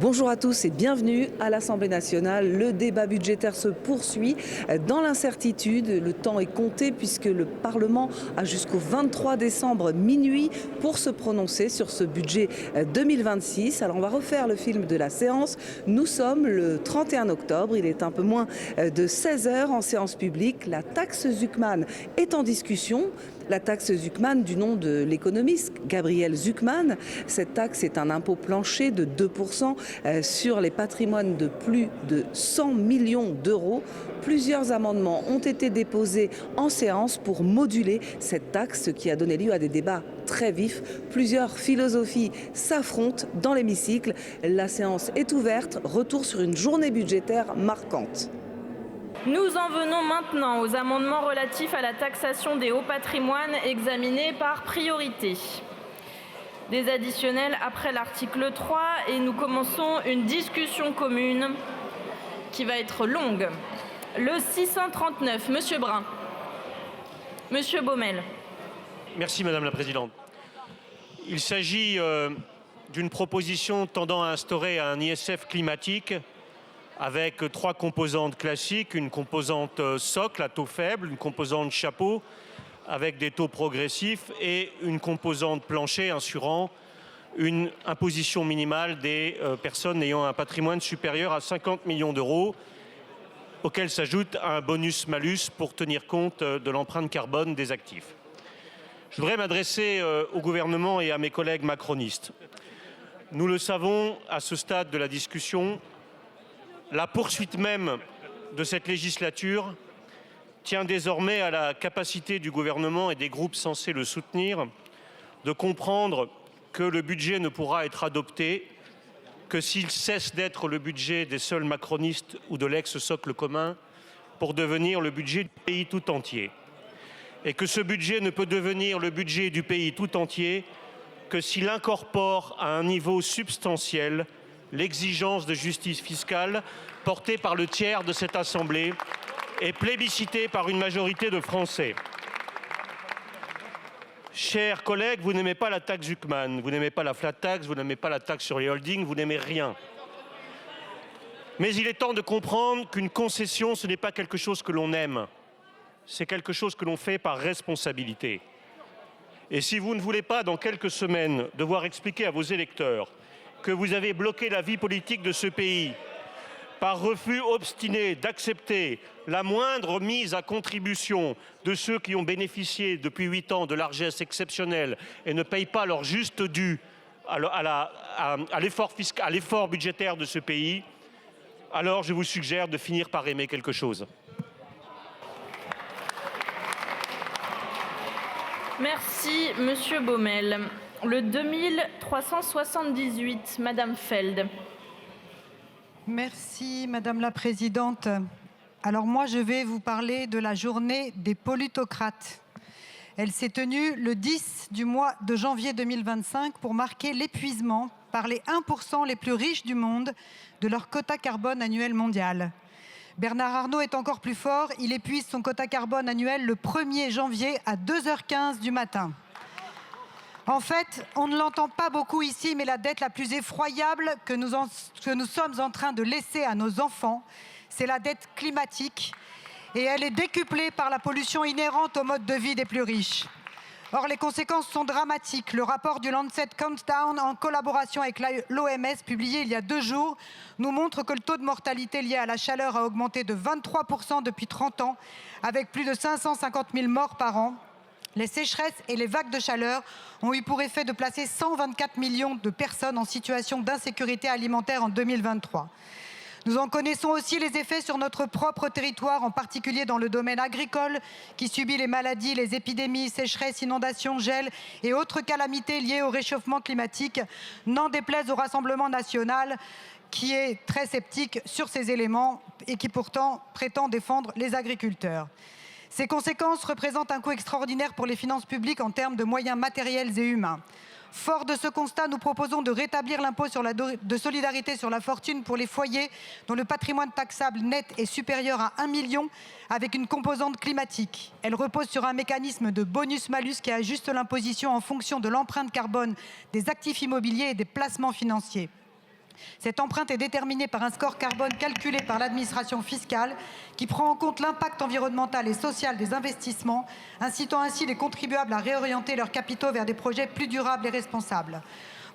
Bonjour à tous et bienvenue à l'Assemblée nationale. Le débat budgétaire se poursuit dans l'incertitude. Le temps est compté puisque le Parlement a jusqu'au 23 décembre minuit pour se prononcer sur ce budget 2026. Alors on va refaire le film de la séance. Nous sommes le 31 octobre, il est un peu moins de 16 heures en séance publique. La taxe Zuckman est en discussion. La taxe Zuckman, du nom de l'économiste Gabriel Zuckman. Cette taxe est un impôt plancher de 2% sur les patrimoines de plus de 100 millions d'euros. Plusieurs amendements ont été déposés en séance pour moduler cette taxe, ce qui a donné lieu à des débats très vifs. Plusieurs philosophies s'affrontent dans l'hémicycle. La séance est ouverte. Retour sur une journée budgétaire marquante. Nous en venons maintenant aux amendements relatifs à la taxation des hauts patrimoines examinés par priorité. Des additionnels après l'article 3 et nous commençons une discussion commune qui va être longue. Le 639, Monsieur Brun. Monsieur Baumel. Merci Madame la Présidente. Il s'agit d'une proposition tendant à instaurer un ISF climatique avec trois composantes classiques, une composante socle à taux faible, une composante chapeau avec des taux progressifs et une composante plancher assurant une imposition minimale des personnes ayant un patrimoine supérieur à 50 millions d'euros, auquel s'ajoute un bonus-malus pour tenir compte de l'empreinte carbone des actifs. Je voudrais m'adresser au gouvernement et à mes collègues macronistes. Nous le savons, à ce stade de la discussion, la poursuite même de cette législature tient désormais à la capacité du gouvernement et des groupes censés le soutenir de comprendre que le budget ne pourra être adopté que s'il cesse d'être le budget des seuls macronistes ou de l'ex-socle commun pour devenir le budget du pays tout entier. Et que ce budget ne peut devenir le budget du pays tout entier que s'il incorpore à un niveau substantiel l'exigence de justice fiscale portée par le tiers de cette Assemblée et plébiscitée par une majorité de Français. Chers collègues, vous n'aimez pas la taxe Zuckman, vous n'aimez pas la flat tax, vous n'aimez pas la taxe sur les holdings, vous n'aimez rien. Mais il est temps de comprendre qu'une concession, ce n'est pas quelque chose que l'on aime. C'est quelque chose que l'on fait par responsabilité. Et si vous ne voulez pas, dans quelques semaines, devoir expliquer à vos électeurs que vous avez bloqué la vie politique de ce pays par refus obstiné d'accepter la moindre mise à contribution de ceux qui ont bénéficié depuis 8 ans de largesses exceptionnelles et ne payent pas leur juste dû à l'effort budgétaire de ce pays, alors je vous suggère de finir par aimer quelque chose. Merci, Monsieur Baumel. Le 2378, Madame Feld. Merci Madame la Présidente. Alors moi je vais vous parler de la journée des politocrates. Elle s'est tenue le 10 du mois de janvier 2025 pour marquer l'épuisement par les 1% les plus riches du monde de leur quota carbone annuel mondial. Bernard Arnault est encore plus fort, il épuise son quota carbone annuel le 1er janvier à 2h15 du matin. En fait, on ne l'entend pas beaucoup ici, mais la dette la plus effroyable que nous sommes en train de laisser à nos enfants, c'est la dette climatique. Et elle est décuplée par la pollution inhérente au mode de vie des plus riches. Or, les conséquences sont dramatiques. Le rapport du Lancet Countdown, en collaboration avec l'OMS, publié il y a 2 jours, nous montre que le taux de mortalité lié à la chaleur a augmenté de 23% depuis 30 ans, avec plus de 550 000 morts par an. Les sécheresses et les vagues de chaleur ont eu pour effet de placer 124 millions de personnes en situation d'insécurité alimentaire en 2023. Nous en connaissons aussi les effets sur notre propre territoire, en particulier dans le domaine agricole, qui subit les maladies, les épidémies, sécheresses, inondations, gel et autres calamités liées au réchauffement climatique, n'en déplaise au Rassemblement national, qui est très sceptique sur ces éléments et qui pourtant prétend défendre les agriculteurs. Ces conséquences représentent un coût extraordinaire pour les finances publiques en termes de moyens matériels et humains. Fort de ce constat, nous proposons de rétablir l'impôt de solidarité sur la fortune pour les foyers dont le patrimoine taxable net est supérieur à 1 million avec une composante climatique. Elle repose sur un mécanisme de bonus-malus qui ajuste l'imposition en fonction de l'empreinte carbone des actifs immobiliers et des placements financiers. Cette empreinte est déterminée par un score carbone calculé par l'administration fiscale qui prend en compte l'impact environnemental et social des investissements, incitant ainsi les contribuables à réorienter leurs capitaux vers des projets plus durables et responsables.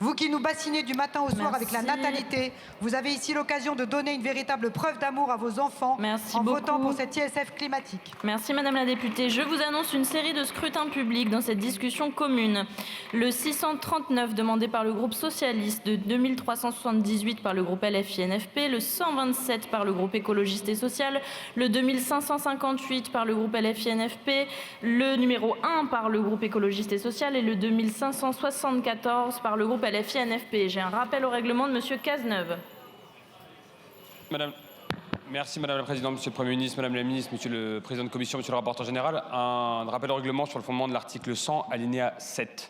Vous qui nous bassinez du matin au soir avec la natalité, vous avez ici l'occasion de donner une véritable preuve d'amour à vos enfants en votant pour cet ISF climatique. Merci Madame la députée. Je vous annonce une série de scrutins publics dans cette discussion commune. Le 639 demandé par le groupe socialiste, de 2378 par le groupe LFI-NFP, le 127 par le groupe écologiste et social, le 2558 par le groupe LFI-NFP, le numéro 1 par le groupe écologiste et social et le 2574 par le groupe LFI-NFP. J'ai un rappel au règlement de Monsieur Cazeneuve. Merci Madame la Présidente, Monsieur le Premier ministre, Madame la Ministre, Monsieur le Président de Commission, Monsieur le rapporteur général. Un rappel au règlement sur le fondement de l'article 100, alinéa 7.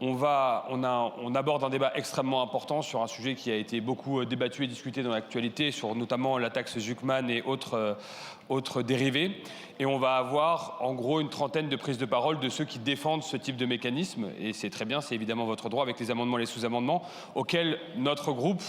On aborde un débat extrêmement important sur un sujet qui a été beaucoup débattu et discuté dans l'actualité, sur notamment la taxe Zuckman et autres dérivés. Et on va avoir en gros une trentaine de prises de parole de ceux qui défendent ce type de mécanisme. Et c'est très bien, c'est évidemment votre droit avec les amendements et les sous-amendements, auxquels notre groupe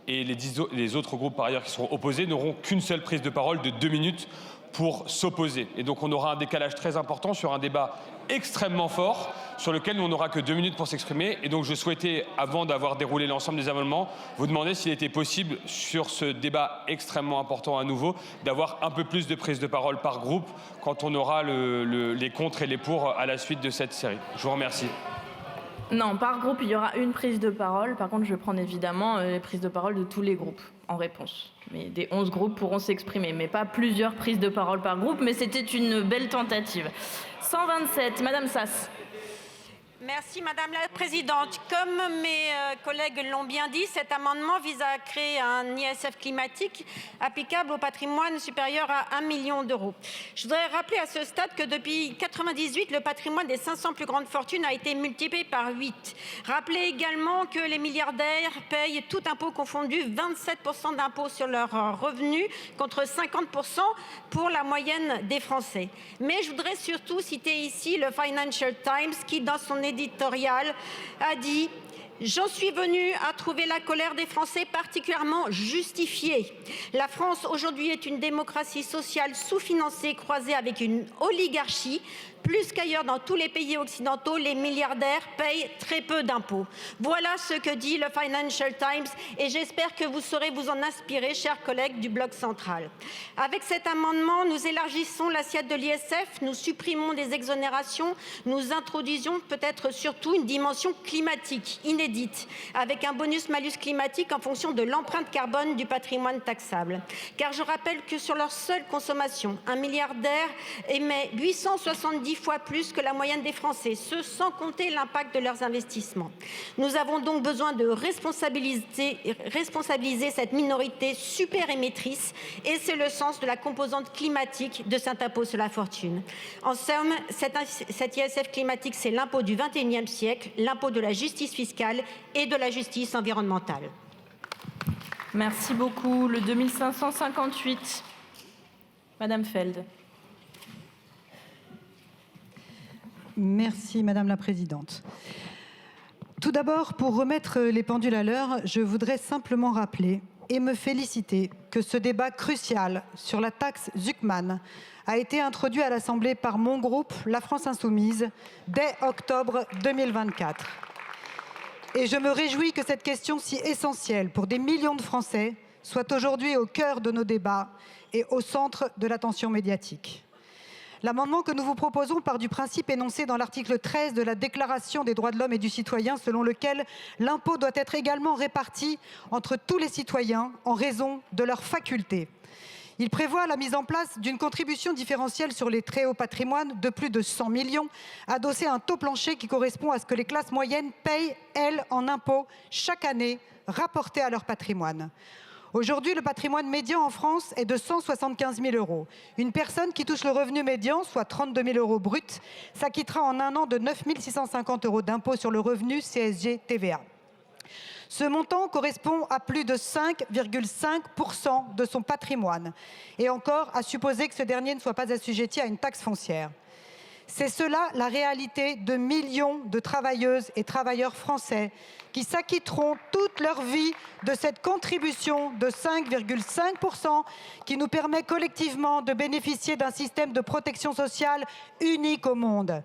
et les autres groupes par ailleurs qui seront opposés n'auront qu'une seule prise de parole de 2 minutes pour s'opposer. Et donc on aura un décalage très important sur un débat extrêmement fort sur lequel on n'aura que 2 minutes pour s'exprimer. Et donc je souhaitais, avant d'avoir déroulé l'ensemble des amendements, vous demander s'il était possible sur ce débat extrêmement important à nouveau d'avoir un peu plus de prise de parole par groupe quand on aura les contre et les pour à la suite de cette série. Je vous remercie. Non, par groupe, il y aura une prise de parole. Par contre, je vais prendre évidemment les prises de parole de tous les groupes en réponse. Mais des 11 groupes pourront s'exprimer, mais pas plusieurs prises de parole par groupe. Mais c'était une belle tentative. 127, Madame Sass. Merci Madame la Présidente. Comme mes collègues l'ont bien dit, cet amendement vise à créer un ISF climatique applicable au patrimoine supérieur à 1 million d'euros. Je voudrais rappeler à ce stade que depuis 1998, le patrimoine des 500 plus grandes fortunes a été multiplié par 8. Rappelez également que les milliardaires payent tout impôt confondu 27% d'impôt sur leurs revenus contre 50% pour la moyenne des Français. Mais je voudrais surtout citer ici le Financial Times qui, dans son éditorial, a dit « J'en suis venu à trouver la colère des Français particulièrement justifiée. La France aujourd'hui est une démocratie sociale sous-financée croisée avec une oligarchie. Plus qu'ailleurs dans tous les pays occidentaux, les milliardaires payent très peu d'impôts. » Voilà ce que dit le Financial Times et j'espère que vous saurez vous en inspirer, chers collègues du bloc central. Avec cet amendement, nous élargissons l'assiette de l'ISF, nous supprimons des exonérations, nous introduisons peut-être surtout une dimension climatique inédite avec un bonus-malus climatique en fonction de l'empreinte carbone du patrimoine taxable. Car je rappelle que sur leur seule consommation, un milliardaire émet 870 fois plus que la moyenne des Français, ce sans compter l'impact de leurs investissements. Nous avons donc besoin de responsabiliser cette minorité super émettrice et c'est le sens de la composante climatique de cet impôt sur la fortune. En somme, cet ISF climatique, c'est l'impôt du XXIe siècle, l'impôt de la justice fiscale et de la justice environnementale. Merci beaucoup. Le 2558, Madame Feld. Merci Madame la Présidente. Tout d'abord, pour remettre les pendules à l'heure, je voudrais simplement rappeler et me féliciter que ce débat crucial sur la taxe Zuckman a été introduit à l'Assemblée par mon groupe, la France Insoumise, dès octobre 2024. Et je me réjouis que cette question si essentielle pour des millions de Français soit aujourd'hui au cœur de nos débats et au centre de l'attention médiatique. L'amendement que nous vous proposons part du principe énoncé dans l'article 13 de la Déclaration des droits de l'homme et du citoyen, selon lequel l'impôt doit être également réparti entre tous les citoyens en raison de leurs facultés. Il prévoit la mise en place d'une contribution différentielle sur les très hauts patrimoines de plus de 100 millions, adossée à un taux plancher qui correspond à ce que les classes moyennes payent, elles, en impôts chaque année, rapporté à leur patrimoine. Aujourd'hui, le patrimoine médian en France est de 175 000 euros. Une personne qui touche le revenu médian, soit 32 000 euros brut, s'acquittera en un an de 9 650 euros d'impôt sur le revenu CSG TVA. Ce montant correspond à plus de 5,5% de son patrimoine. Et encore, à supposer que ce dernier ne soit pas assujetti à une taxe foncière. C'est cela la réalité de millions de travailleuses et travailleurs français qui s'acquitteront toute leur vie de cette contribution de 5,5% qui nous permet collectivement de bénéficier d'un système de protection sociale unique au monde.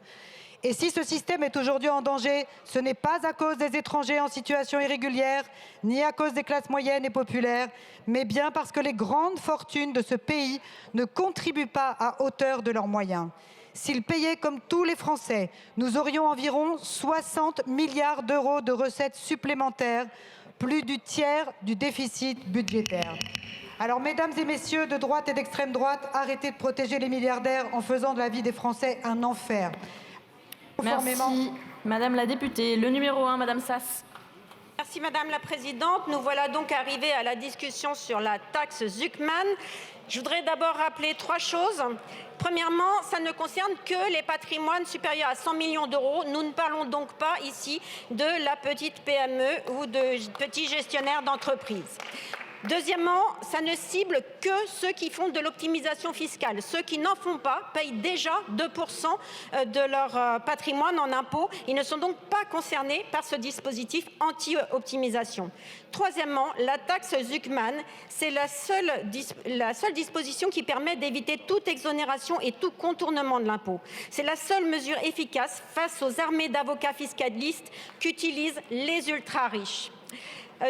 Et si ce système est aujourd'hui en danger, ce n'est pas à cause des étrangers en situation irrégulière, ni à cause des classes moyennes et populaires, mais bien parce que les grandes fortunes de ce pays ne contribuent pas à hauteur de leurs moyens. S'ils payaient comme tous les Français, nous aurions environ 60 milliards d'euros de recettes supplémentaires, plus du tiers du déficit budgétaire. Alors, mesdames et messieurs de droite et d'extrême droite, arrêtez de protéger les milliardaires en faisant de la vie des Français un enfer. Merci, Madame la députée. Le numéro 1, Madame Sass. Merci Madame la Présidente. Nous voilà donc arrivés à la discussion sur la taxe Zuckman. Je voudrais d'abord rappeler 3 choses. Premièrement, ça ne concerne que les patrimoines supérieurs à 100 millions d'euros. Nous ne parlons donc pas ici de la petite PME ou de petits gestionnaires d'entreprise. Deuxièmement, ça ne cible que ceux qui font de l'optimisation fiscale. Ceux qui n'en font pas payent déjà 2% de leur patrimoine en impôts. Ils ne sont donc pas concernés par ce dispositif anti-optimisation. Troisièmement, la taxe Zuckman, c'est la seule disposition qui permet d'éviter toute exonération et tout contournement de l'impôt. C'est la seule mesure efficace face aux armées d'avocats fiscalistes qu'utilisent les ultra-riches.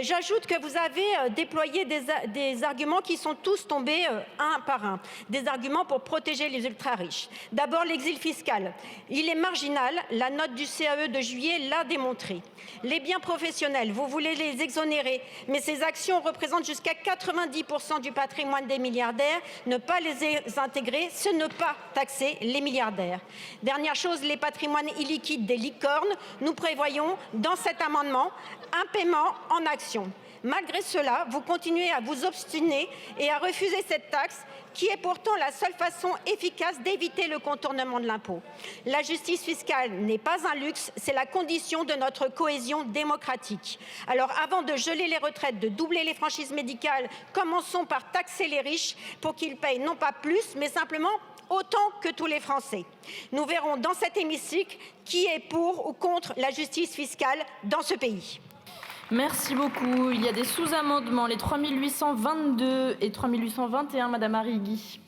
J'ajoute que vous avez déployé des arguments qui sont tous tombés un par un. Des arguments pour protéger les ultra-riches. D'abord, l'exil fiscal. Il est marginal. La note du CAE de juillet l'a démontré. Les biens professionnels, vous voulez les exonérer, mais ces actions représentent jusqu'à 90% du patrimoine des milliardaires. Ne pas les intégrer, c'est ne pas taxer les milliardaires. Dernière chose, les patrimoines illiquides des licornes. Nous prévoyons dans cet amendement un paiement en action. Malgré cela, vous continuez à vous obstiner et à refuser cette taxe qui est pourtant la seule façon efficace d'éviter le contournement de l'impôt. La justice fiscale n'est pas un luxe, c'est la condition de notre cohésion démocratique. Alors avant de geler les retraites, de doubler les franchises médicales, commençons par taxer les riches pour qu'ils payent non pas plus, mais simplement autant que tous les Français. Nous verrons dans cet hémicycle qui est pour ou contre la justice fiscale dans ce pays. Merci beaucoup. Il y a des sous-amendements, les 3822 et 3821, Madame Arrigui.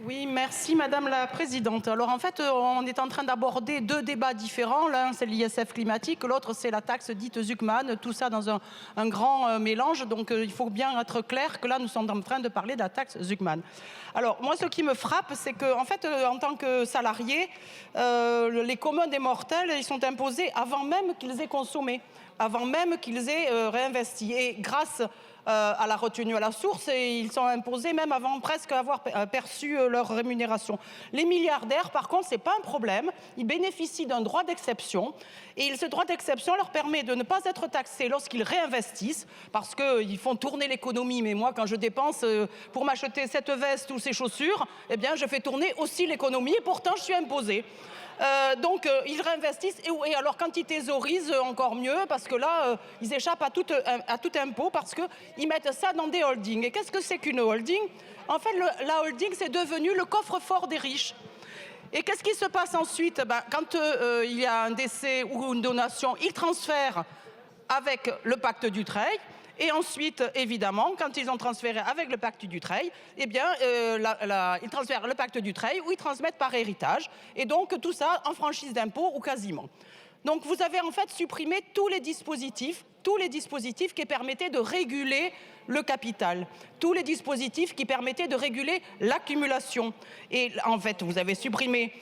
Oui, merci Madame la Présidente. Alors en fait, on est en train d'aborder 2 débats différents. L'un, c'est l'ISF climatique, l'autre, c'est la taxe dite Zuckman. Tout ça dans un grand mélange. Donc il faut bien être clair que là, nous sommes en train de parler de la taxe Zuckman. Alors moi, ce qui me frappe, c'est qu'en fait, en tant que salariés, les communs des mortels, ils sont imposés avant même qu'ils aient consommé, avant même qu'ils aient réinvesti. Et grâce à la retenue à la source, et ils sont imposés même avant presque avoir perçu leur rémunération. Les milliardaires, par contre, c'est pas un problème. Ils bénéficient d'un droit d'exception et ce droit d'exception leur permet de ne pas être taxés lorsqu'ils réinvestissent parce qu'ils font tourner l'économie. Mais moi, quand je dépense pour m'acheter cette veste ou ces chaussures, eh bien, je fais tourner aussi l'économie et pourtant, je suis imposée. Donc ils réinvestissent et alors quand ils thésaurisent encore mieux parce que là ils échappent à tout impôt parce qu'ils mettent ça dans des holdings. Et qu'est-ce que c'est qu'une holding? En fait la holding c'est devenu le coffre-fort des riches. Et qu'est-ce qui se passe ensuite? Quand il y a un décès ou une donation, ils transfèrent avec le pacte Dutreil. Et ensuite, évidemment, quand ils ont transféré avec le pacte Dutreil, eh bien, ils transfèrent le pacte Dutreil ou ils transmettent par héritage. Et donc, tout ça en franchise d'impôt ou quasiment. Donc, vous avez en fait supprimé tous les dispositifs qui permettaient de réguler le capital, tous les dispositifs qui permettaient de réguler l'accumulation. Et en fait, vous avez supprimé,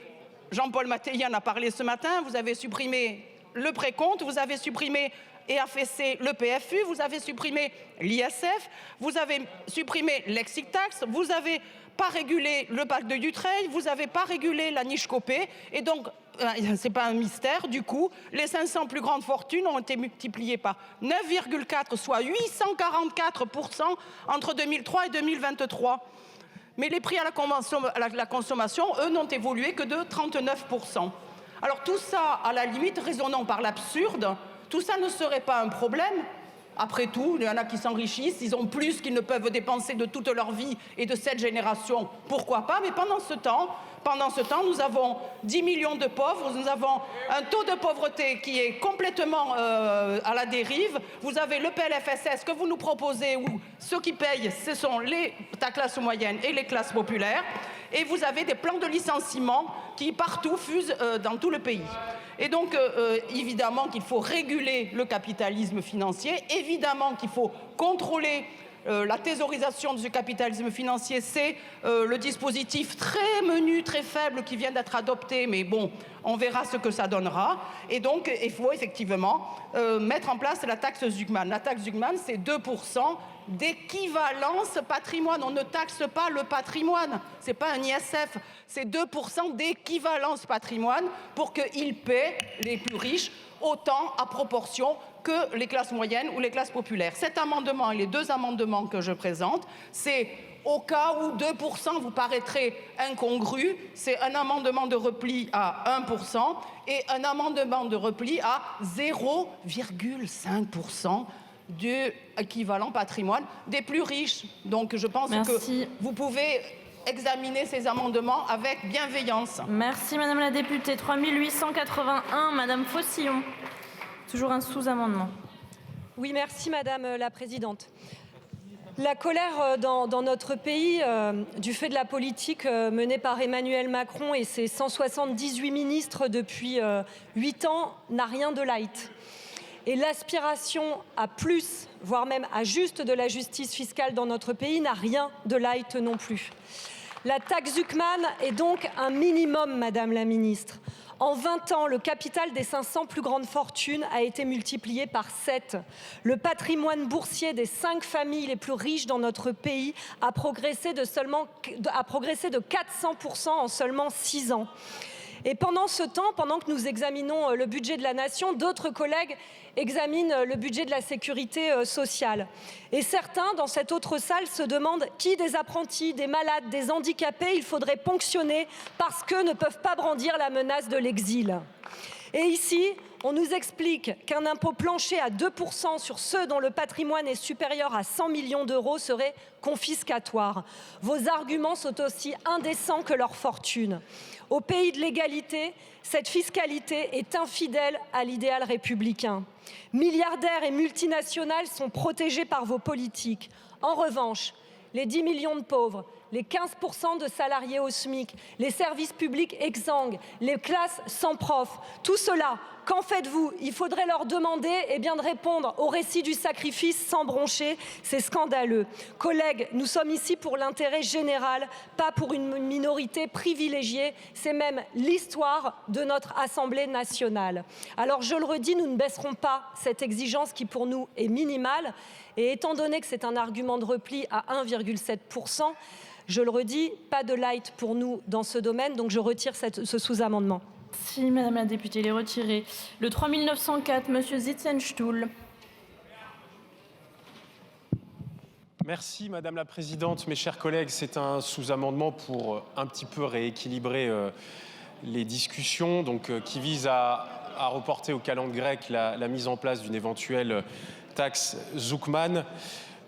Jean-Paul Mattei en a parlé ce matin, vous avez supprimé le précompte, vous avez supprimé et affaissé le PFU, vous avez supprimé l'ISF, vous avez supprimé l'exit tax, vous n'avez pas régulé le pacte de Dutreil, vous n'avez pas régulé la niche Copé, et donc, c'est pas un mystère, du coup, les 500 plus grandes fortunes ont été multipliées par 9,4, soit 844% entre 2003 et 2023. Mais les prix à la consommation, eux, n'ont évolué que de 39%. Alors tout ça, à la limite, raisonnant par l'absurde, tout ça ne serait pas un problème. Après tout, il y en a qui s'enrichissent, ils ont plus qu'ils ne peuvent dépenser de toute leur vie et de cette génération. Pourquoi pas? Mais pendant ce temps, Pendant ce temps, nous avons 10 millions de pauvres, nous avons un taux de pauvreté qui est complètement à la dérive. Vous avez le PLFSS que vous nous proposez où ceux qui payent, ce sont ta classe moyenne et les classes populaires. Et vous avez des plans de licenciement qui partout fusent dans tout le pays. Et donc, évidemment qu'il faut réguler le capitalisme financier, évidemment qu'il faut contrôler la thésaurisation de ce capitalisme financier. C'est le dispositif très menu, très faible qui vient d'être adopté, mais bon, on verra ce que ça donnera. Et donc, il faut effectivement mettre en place la taxe Zuckman. La taxe Zuckman, c'est 2% d'équivalence patrimoine. On ne taxe pas le patrimoine, ce n'est pas un ISF, c'est 2% d'équivalence patrimoine pour qu'ils paient, les plus riches, autant à proportion que les classes moyennes ou les classes populaires. Cet amendement et les deux amendements que je présente, c'est au cas où 2% vous paraîtrait incongru, c'est un amendement de repli à 1% et un amendement de repli à 0,5% du équivalent patrimoine des plus riches. Donc je pense que vous pouvez examiner ces amendements avec bienveillance. Merci Madame la députée. 3881, Madame Faucillon. Toujours un sous-amendement. Oui, merci Madame la Présidente. La colère dans notre pays, du fait de la politique menée par Emmanuel Macron et ses 178 ministres depuis 8 ans, n'a rien de light. Et l'aspiration à plus, voire même à juste de la justice fiscale dans notre pays n'a rien de light non plus. La taxe Zuckman est donc un minimum, Madame la Ministre. En 20 ans, le capital des 500 plus grandes fortunes a été multiplié par 7. Le patrimoine boursier des 5 familles les plus riches dans notre pays a progressé de 400% en seulement 6 ans. Et pendant ce temps, pendant que nous examinons le budget de la nation, d'autres collègues examinent le budget de la sécurité sociale. Et certains, dans cette autre salle, se demandent qui des apprentis, des malades, des handicapés il faudrait ponctionner parce qu'eux ne peuvent pas brandir la menace de l'exil. Et ici, on nous explique qu'un impôt plancher à 2% sur ceux dont le patrimoine est supérieur à 100 millions d'euros serait confiscatoire. Vos arguments sont aussi indécents que leur fortune. Au pays de l'égalité, cette fiscalité est infidèle à l'idéal républicain. Milliardaires et multinationales sont protégés par vos politiques. En revanche, les 10 millions de pauvres, les 15% de salariés au SMIC, les services publics exsangues, les classes sans prof, tout cela, qu'en faites-vous? Il faudrait leur demander de répondre au récit du sacrifice sans broncher. C'est scandaleux. Collègues, nous sommes ici pour l'intérêt général, pas pour une minorité privilégiée. C'est même l'histoire de notre Assemblée nationale. Alors je le redis, nous ne baisserons pas cette exigence qui pour nous est minimale. Et étant donné que c'est un argument de repli à 1,7%, je le redis, pas de light pour nous dans ce domaine, donc je retire ce sous-amendement. Merci Madame la députée, il est retiré. Le 3904, Monsieur Zitzenstuhl. Merci Madame la Présidente. Mes chers collègues, c'est un sous-amendement pour un petit peu rééquilibrer les discussions, qui vise à reporter au calendrier grec la mise en place d'une éventuelle taxe Zuckman.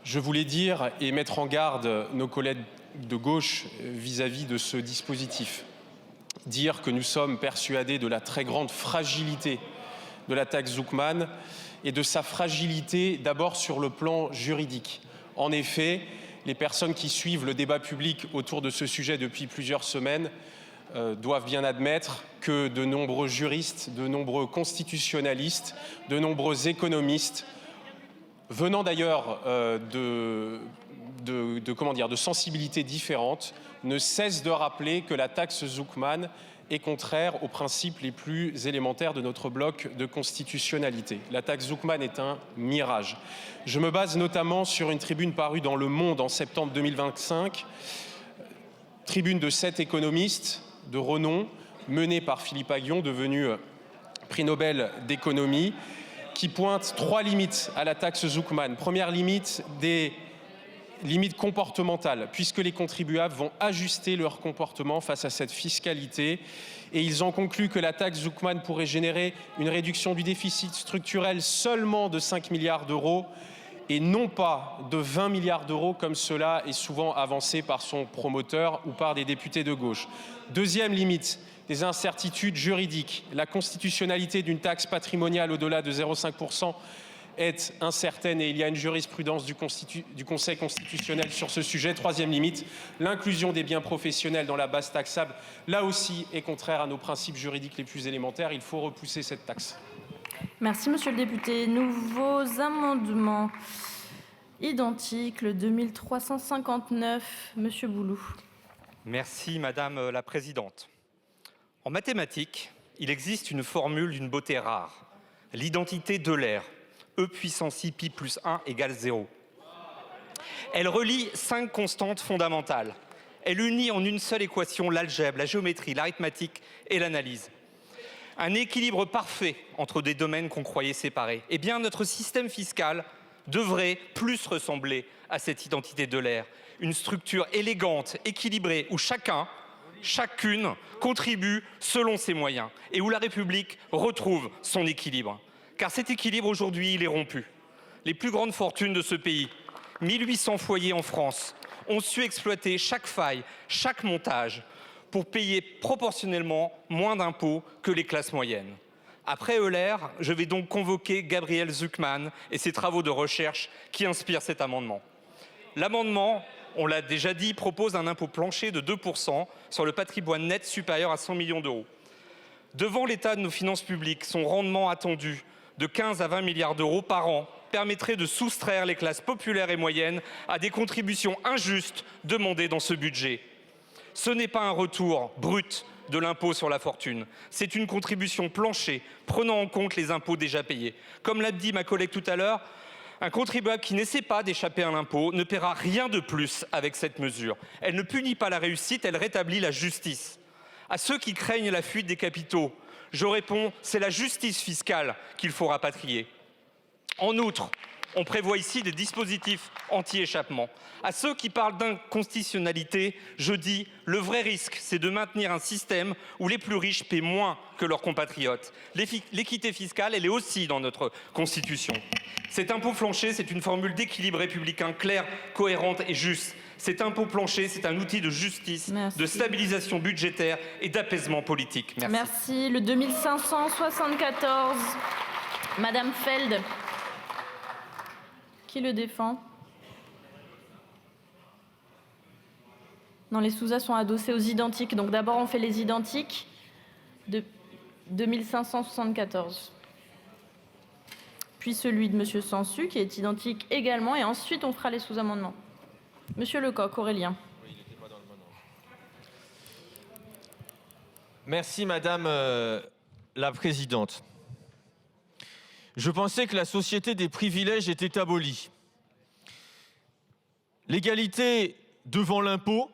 Je voulais dire et mettre en garde nos collègues de gauche vis-à-vis de ce dispositif. Dire que nous sommes persuadés de la très grande fragilité de la taxe Zuckman et de sa fragilité d'abord sur le plan juridique. En effet, les personnes qui suivent le débat public autour de ce sujet depuis plusieurs semaines doivent bien admettre que de nombreux juristes, de nombreux constitutionnalistes, de nombreux économistes, venant d'ailleurs de sensibilités différentes, ne cessent de rappeler que la taxe Zuckman est contraire aux principes les plus élémentaires de notre bloc de constitutionnalité. La taxe Zuckman est un mirage. Je me base notamment sur une tribune parue dans Le Monde en septembre 2025, tribune de 7 économistes de renom, menée par Philippe Aghion, devenu prix Nobel d'économie, qui pointe 3 limites à la taxe Zuckman. Première limite, des limites comportementales, puisque les contribuables vont ajuster leur comportement face à cette fiscalité. Et ils en concluent que la taxe Zuckman pourrait générer une réduction du déficit structurel seulement de 5 milliards d'euros et non pas de 20 milliards d'euros comme cela est souvent avancé par son promoteur ou par des députés de gauche. Deuxième limite, des incertitudes juridiques. La constitutionnalité d'une taxe patrimoniale au-delà de 0,5% est incertaine et il y a une jurisprudence du Conseil constitutionnel sur ce sujet. Troisième limite, l'inclusion des biens professionnels dans la base taxable, là aussi, est contraire à nos principes juridiques les plus élémentaires. Il faut repousser cette taxe. Merci, monsieur le député. Nouveaux amendements identiques, le 2359, monsieur Boulou. Merci, madame la présidente. En mathématiques, il existe une formule d'une beauté rare, l'identité d'Euler, E puissance i pi plus 1 égale 0. Elle relie 5 constantes fondamentales. Elle unit en une seule équation l'algèbre, la géométrie, l'arithmétique et l'analyse. Un équilibre parfait entre des domaines qu'on croyait séparés. Eh bien, notre système fiscal devrait plus ressembler à cette identité d'Euler. Une structure élégante, équilibrée, où chacune contribue selon ses moyens et où la République retrouve son équilibre. Car cet équilibre, aujourd'hui, il est rompu. Les plus grandes fortunes de ce pays, 1800 foyers en France, ont su exploiter chaque faille, chaque montage, pour payer proportionnellement moins d'impôts que les classes moyennes. Après Euler, je vais donc convoquer Gabriel Zucman et ses travaux de recherche qui inspirent cet amendement. L'amendement, on l'a déjà dit, propose un impôt plancher de 2% sur le patrimoine net supérieur à 100 millions d'euros. Devant l'état de nos finances publiques, son rendement attendu de 15 à 20 milliards d'euros par an permettrait de soustraire les classes populaires et moyennes à des contributions injustes demandées dans ce budget. Ce n'est pas un retour brut de l'impôt sur la fortune, c'est une contribution plancher prenant en compte les impôts déjà payés. Comme l'a dit ma collègue tout à l'heure, un contribuable qui n'essaie pas d'échapper à l'impôt ne paiera rien de plus avec cette mesure. Elle ne punit pas la réussite, elle rétablit la justice. À ceux qui craignent la fuite des capitaux, je réponds, c'est la justice fiscale qu'il faut rapatrier. En outre, on prévoit ici des dispositifs anti-échappement. À ceux qui parlent d'inconstitutionnalité, je dis, le vrai risque, c'est de maintenir un système où les plus riches paient moins que leurs compatriotes. L'équité fiscale, elle est aussi dans notre Constitution. Cet impôt plancher, c'est une formule d'équilibre républicain claire, cohérente et juste. Cet impôt plancher, c'est un outil de justice, de stabilisation budgétaire et d'apaisement politique. Merci. Merci. Le 2574, Madame Feld. Qui le défend? Non, les sous-as sont adossés aux identiques. Donc d'abord, on fait les identiques de 2574. Puis celui de Monsieur Sansu, qui est identique également. Et ensuite, on fera les sous-amendements. Monsieur Lecoq, Aurélien. Merci, Madame la Présidente. Je pensais que la société des privilèges était abolie. L'égalité devant l'impôt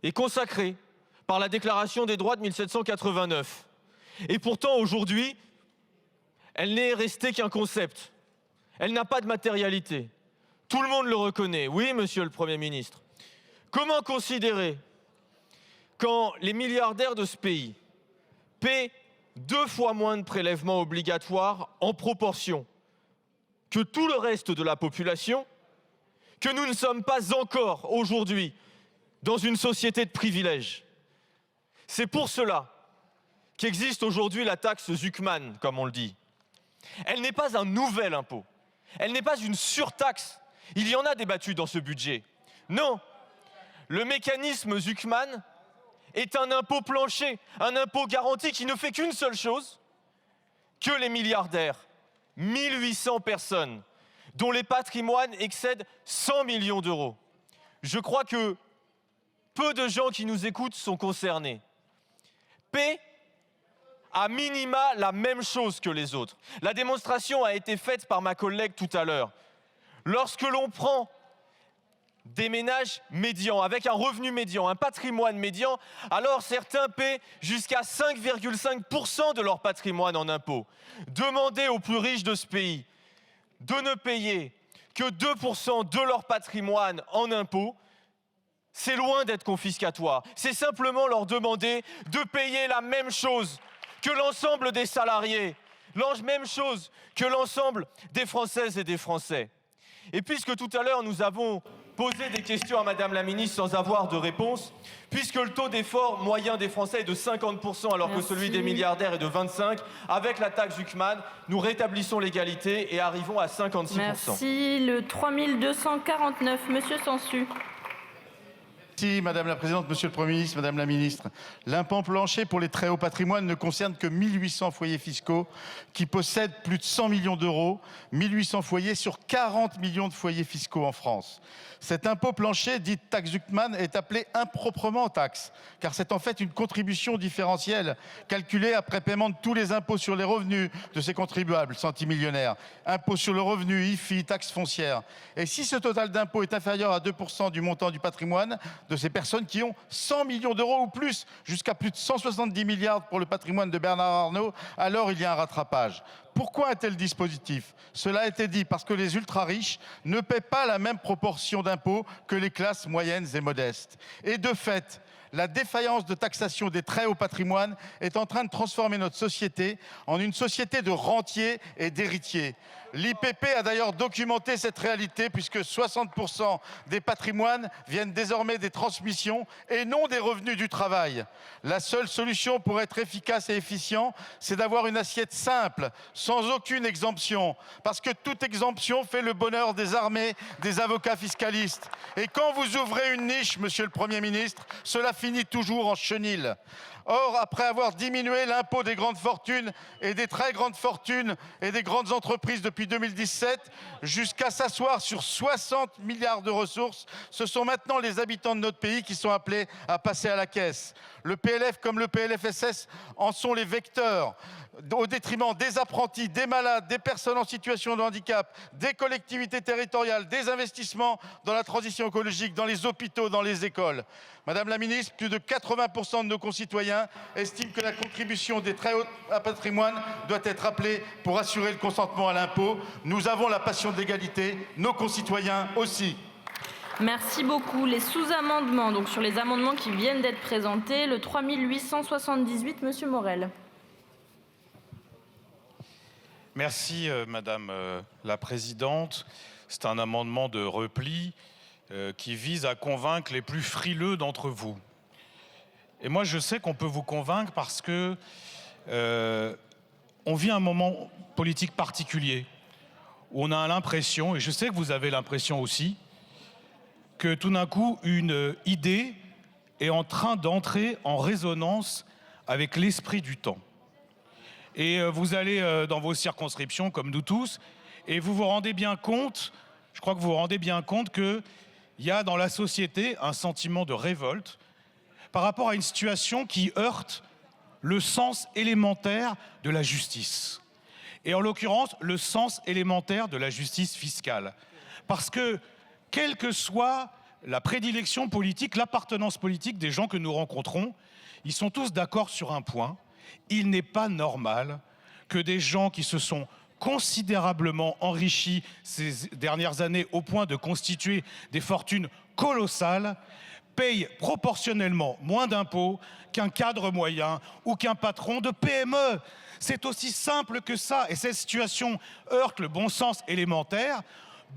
est consacrée par la Déclaration des droits de 1789. Et pourtant, aujourd'hui, elle n'est restée qu'un concept. Elle n'a pas de matérialité. Tout le monde le reconnaît. Oui, monsieur le Premier ministre. Comment considérer quand les milliardaires de ce pays paient 2 fois moins de prélèvements obligatoires en proportion que tout le reste de la population, que nous ne sommes pas encore aujourd'hui dans une société de privilèges? C'est pour cela qu'existe aujourd'hui la taxe Zucman, comme on le dit. Elle n'est pas un nouvel impôt, elle n'est pas une surtaxe. Il y en a débattu dans ce budget. Non, le mécanisme Zucman est un impôt plancher, un impôt garanti qui ne fait qu'une seule chose, que les milliardaires, 1800 personnes, dont les patrimoines excèdent 100 millions d'euros. Je crois que peu de gens qui nous écoutent sont concernés. Paient à minima la même chose que les autres. La démonstration a été faite par ma collègue tout à l'heure. Lorsque l'on prend des ménages médians, avec un revenu médian, un patrimoine médian, alors certains paient jusqu'à 5,5% de leur patrimoine en impôts. Demandez aux plus riches de ce pays de ne payer que 2% de leur patrimoine en impôts. C'est loin d'être confiscatoire. C'est simplement leur demander de payer la même chose que l'ensemble des salariés, la même chose que l'ensemble des Françaises et des Français. Et puisque tout à l'heure nous avons posé des questions à Madame la Ministre sans avoir de réponse, puisque le taux d'effort moyen des Français est de 50% alors que celui des milliardaires est de 25%, avec la taxe Zuckman, nous rétablissons l'égalité et arrivons à 56%. Merci. Le 3249, Monsieur Sansu. Merci Madame la Présidente, Monsieur le Premier ministre, Madame la Ministre. L'impôt plancher pour les très hauts patrimoines ne concerne que 1800 foyers fiscaux qui possèdent plus de 100 millions d'euros, 1800 foyers sur 40 millions de foyers fiscaux en France. Cet impôt plancher, dit taxe Zuckman, est appelé improprement taxe, car c'est en fait une contribution différentielle, calculée après paiement de tous les impôts sur les revenus de ces contribuables centimillionnaires, impôts sur le revenu, IFI, taxe foncière. Et si ce total d'impôt est inférieur à 2% du montant du patrimoine de ces personnes qui ont 100 millions d'euros ou plus, jusqu'à plus de 170 milliards pour le patrimoine de Bernard Arnault, alors il y a un rattrapage. Pourquoi un tel dispositif? Cela a été dit parce que les ultra-riches ne paient pas la même proportion d'impôts que les classes moyennes et modestes. Et de fait, la défaillance de taxation des très hauts patrimoines est en train de transformer notre société en une société de rentiers et d'héritiers. L'IPP a d'ailleurs documenté cette réalité puisque 60% des patrimoines viennent désormais des transmissions et non des revenus du travail. La seule solution pour être efficace et efficient, c'est d'avoir une assiette simple, sans aucune exemption. Parce que toute exemption fait le bonheur des armées, des avocats fiscalistes. Et quand vous ouvrez une niche, Monsieur le Premier ministre, cela finit toujours en chenille. Or, après avoir diminué l'impôt des grandes fortunes et des très grandes fortunes et des grandes entreprises depuis 2017, jusqu'à s'asseoir sur 60 milliards de ressources, ce sont maintenant les habitants de notre pays qui sont appelés à passer à la caisse. Le PLF comme le PLFSS en sont les vecteurs, au détriment des apprentis, des malades, des personnes en situation de handicap, des collectivités territoriales, des investissements dans la transition écologique, dans les hôpitaux, dans les écoles. Madame la Ministre, plus de 80% de nos concitoyens estiment que la contribution des très hauts patrimoines doit être appelée pour assurer le consentement à l'impôt. Nous avons la passion de l'égalité, nos concitoyens aussi. Merci beaucoup. Les sous-amendements, donc sur les amendements qui viennent d'être présentés, le 3878, Monsieur Morel. Merci Madame la Présidente. C'est un amendement de repli qui vise à convaincre les plus frileux d'entre vous. Et moi je sais qu'on peut vous convaincre parce que on vit un moment politique particulier où on a l'impression, et je sais que vous avez l'impression aussi, que tout d'un coup une idée est en train d'entrer en résonance avec l'esprit du temps. Et vous allez dans vos circonscriptions, comme nous tous, et vous vous rendez bien compte, je crois que vous vous rendez bien compte qu'il y a dans la société un sentiment de révolte par rapport à une situation qui heurte le sens élémentaire de la justice. Et en l'occurrence, le sens élémentaire de la justice fiscale. Parce que, quelle que soit la prédilection politique, l'appartenance politique des gens que nous rencontrons, ils sont tous d'accord sur un point. Il n'est pas normal que des gens qui se sont considérablement enrichis ces dernières années au point de constituer des fortunes colossales payent proportionnellement moins d'impôts qu'un cadre moyen ou qu'un patron de PME. C'est aussi simple que ça. Et cette situation heurte le bon sens élémentaire,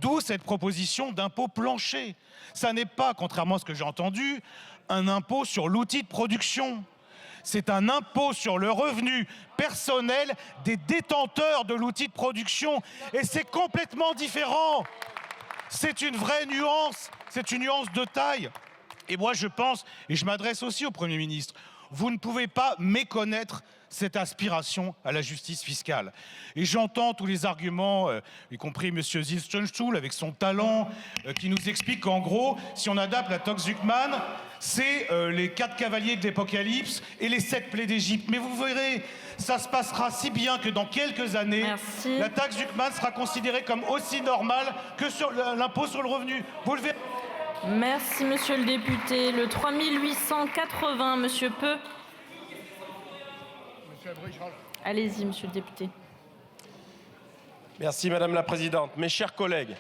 d'où cette proposition d'impôt plancher. Ça n'est pas, contrairement à ce que j'ai entendu, un impôt sur l'outil de production. C'est un impôt sur le revenu personnel des détenteurs de l'outil de production. Et c'est complètement différent. C'est une vraie nuance. C'est une nuance de taille. Et moi, je pense, et je m'adresse aussi au Premier ministre, vous ne pouvez pas méconnaître cette aspiration à la justice fiscale. Et j'entends tous les arguments, y compris M. Zilstonstuhl avec son talent, qui nous explique qu'en gros, si on adapte la taxe Zuckman, c'est les 4 cavaliers de l'Apocalypse et les 7 plaies d'Égypte. Mais vous verrez, ça se passera si bien que dans quelques années, la taxe Zuckman sera considérée comme aussi normale que sur l'impôt sur le revenu. Vous le verrez. Merci, monsieur le député. Le 3880, monsieur Peu. Allez-y, monsieur le député. Merci, Madame la Présidente. Mes chers collègues,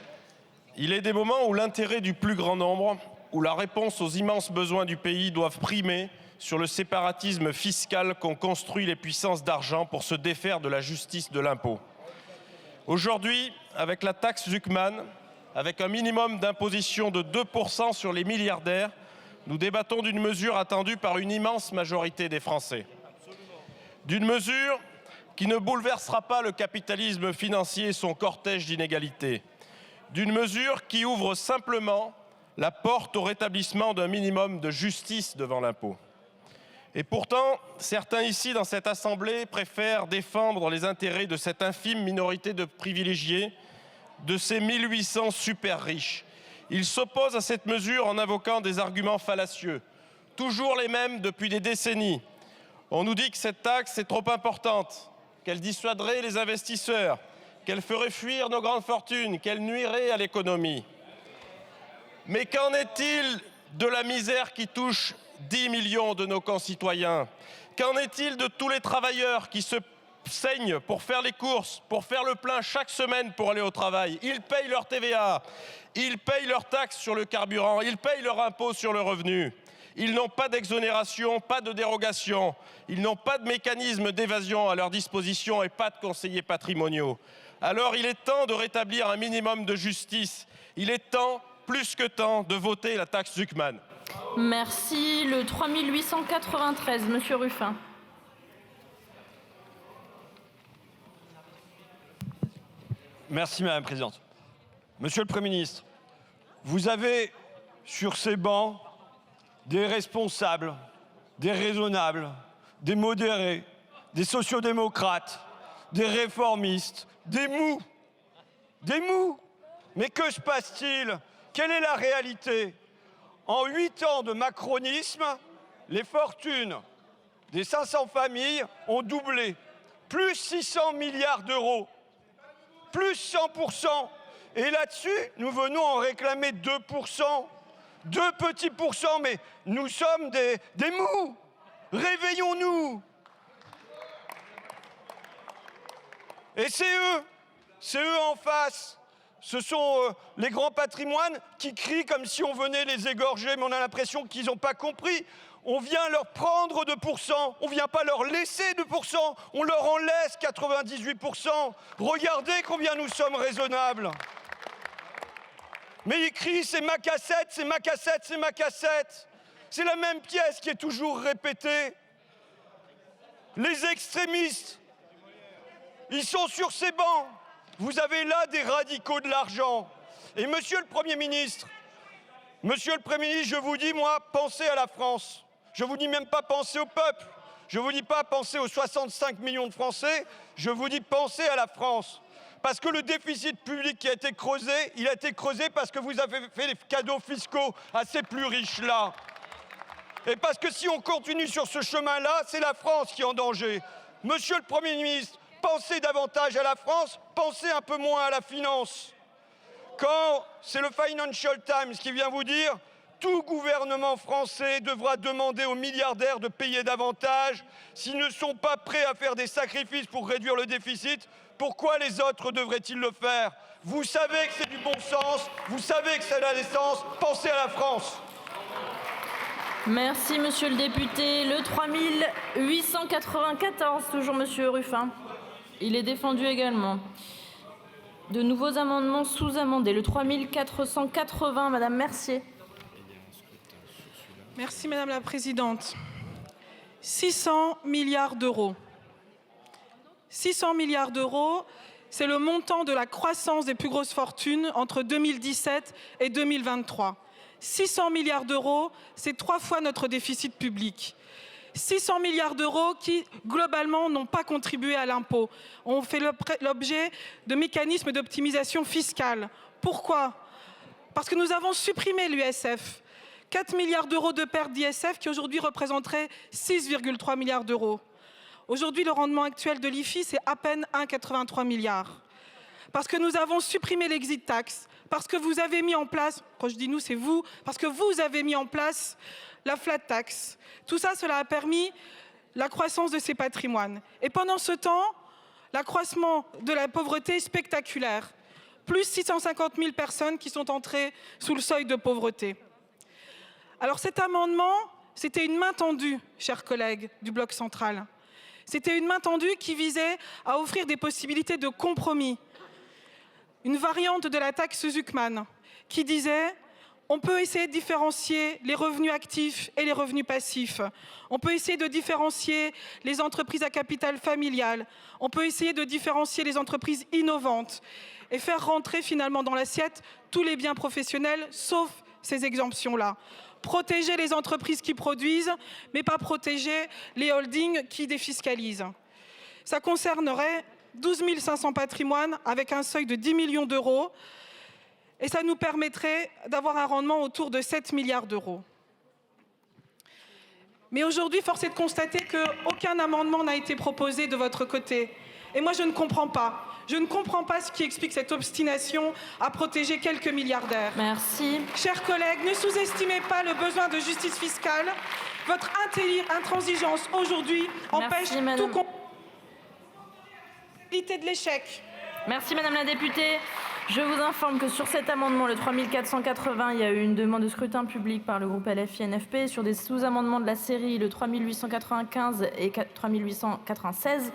il est des moments où l'intérêt du plus grand nombre, où la réponse aux immenses besoins du pays doivent primer sur le séparatisme fiscal qu'ont construit les puissances d'argent pour se défaire de la justice de l'impôt. Aujourd'hui, avec la taxe Zuckman, avec un minimum d'imposition de 2% sur les milliardaires, nous débattons d'une mesure attendue par une immense majorité des Français. D'une mesure qui ne bouleversera pas le capitalisme financier et son cortège d'inégalités. D'une mesure qui ouvre simplement la porte au rétablissement d'un minimum de justice devant l'impôt. Et pourtant, certains ici dans cette Assemblée préfèrent défendre les intérêts de cette infime minorité de privilégiés, de ces 1800 super riches. Ils s'opposent à cette mesure en invoquant des arguments fallacieux, toujours les mêmes depuis des décennies. On nous dit que cette taxe est trop importante, qu'elle dissuaderait les investisseurs, qu'elle ferait fuir nos grandes fortunes, qu'elle nuirait à l'économie. Mais qu'en est-il de la misère qui touche 10 millions de nos concitoyens? Qu'en est-il de tous les travailleurs qui se saignent pour faire les courses, pour faire le plein chaque semaine pour aller au travail? Ils payent leur TVA, ils payent leurs taxes sur le carburant, ils payent leur impôt sur le revenu. Ils n'ont pas d'exonération, pas de dérogation, ils n'ont pas de mécanisme d'évasion à leur disposition et pas de conseillers patrimoniaux. Alors il est temps de rétablir un minimum de justice. Il est temps, plus que temps, de voter la taxe Zuckman. Merci. Le 3893, Monsieur Ruffin. Merci Madame la Présidente. Monsieur le Premier ministre, vous avez sur ces bancs des responsables, des raisonnables, des modérés, des sociodémocrates, des réformistes, des mous. Des mous. Mais que se passe-t-il? Quelle est la réalité? En 8 ans de macronisme, les fortunes des 500 familles ont doublé. Plus 600 milliards d'euros. Plus 100%. Et là-dessus, nous venons en réclamer 2%. 2 petits pourcents, mais nous sommes des mous. Réveillons-nous. Et c'est eux en face. Ce sont les grands patrimoines qui crient comme si on venait les égorger, mais on a l'impression qu'ils n'ont pas compris. On vient leur prendre 2%, on ne vient pas leur laisser 2%, on leur en laisse 98%. Regardez combien nous sommes raisonnables. Mais ils crient, c'est ma cassette, c'est ma cassette, c'est ma cassette. C'est la même pièce qui est toujours répétée. Les extrémistes, ils sont sur ces bancs. Vous avez là des radicaux de l'argent. Et monsieur le Premier ministre, je vous dis, moi, pensez à la France. Je vous dis même pas penser au peuple. Je vous dis pas penser aux 65 millions de Français. Je vous dis pensez à la France. Parce que le déficit public qui a été creusé, il a été creusé parce que vous avez fait des cadeaux fiscaux à ces plus riches-là. Et parce que si on continue sur ce chemin-là, c'est la France qui est en danger. Monsieur le Premier ministre, pensez davantage à la France, pensez un peu moins à la finance. Quand c'est le Financial Times qui vient vous dire « Tout gouvernement français devra demander aux milliardaires de payer davantage. S'ils ne sont pas prêts à faire des sacrifices pour réduire le déficit, pourquoi les autres devraient-ils le faire ?» Vous savez que c'est du bon sens, vous savez que c'est la naissance, pensez à la France. Merci, monsieur le député. Le 3894, toujours monsieur Ruffin. Il est défendu également. De nouveaux amendements sous-amendés. Le 3480, madame Mercier. Merci madame la présidente. 600 milliards d'euros. 600 milliards d'euros, c'est le montant de la croissance des plus grosses fortunes entre 2017 et 2023. 600 milliards d'euros, c'est 3 fois notre déficit public. 600 milliards d'euros qui, globalement, n'ont pas contribué à l'impôt. On fait l'objet de mécanismes d'optimisation fiscale. Pourquoi? Parce que nous avons supprimé l'USF. 4 milliards d'euros de pertes d'ISF qui aujourd'hui représenteraient 6,3 milliards d'euros. Aujourd'hui, le rendement actuel de l'IFI, c'est à peine 1,83 milliard. Parce que nous avons supprimé l'exit tax, parce que vous avez mis en place, quand je dis nous, c'est vous, parce que vous avez mis en place la flat tax. Tout ça, cela a permis la croissance de ces patrimoines. Et pendant ce temps, l'accroissement de la pauvreté est spectaculaire. Plus 650 000 personnes qui sont entrées sous le seuil de pauvreté. Alors cet amendement, c'était une main tendue, chers collègues du Bloc central. C'était une main tendue qui visait à offrir des possibilités de compromis. une variante de la taxe Zuckman qui disait on peut essayer de différencier les revenus actifs et les revenus passifs. On peut essayer de différencier les entreprises à capital familial. On peut essayer de différencier les entreprises innovantes et faire rentrer finalement dans l'assiette tous les biens professionnels, sauf ces exemptions-là. Protéger les entreprises qui produisent, mais pas protéger les holdings qui défiscalisent. Ça concernerait 12 500 patrimoines avec un seuil de 10 millions d'euros et ça nous permettrait d'avoir un rendement autour de 7 milliards d'euros. Mais aujourd'hui, force est de constater qu'aucun amendement n'a été proposé de votre côté. Et moi, je ne comprends pas. Je ne comprends pas ce qui explique cette obstination à protéger quelques milliardaires. Merci. Chers collègues, ne sous-estimez pas le besoin de justice fiscale. Votre intransigeance aujourd'hui empêche tout de l'échec. Merci Madame la députée. Je vous informe que sur cet amendement, le 3480, il y a eu une demande de scrutin public par le groupe LFI-NFP. Sur des sous-amendements de la série, le 3895 et 3896,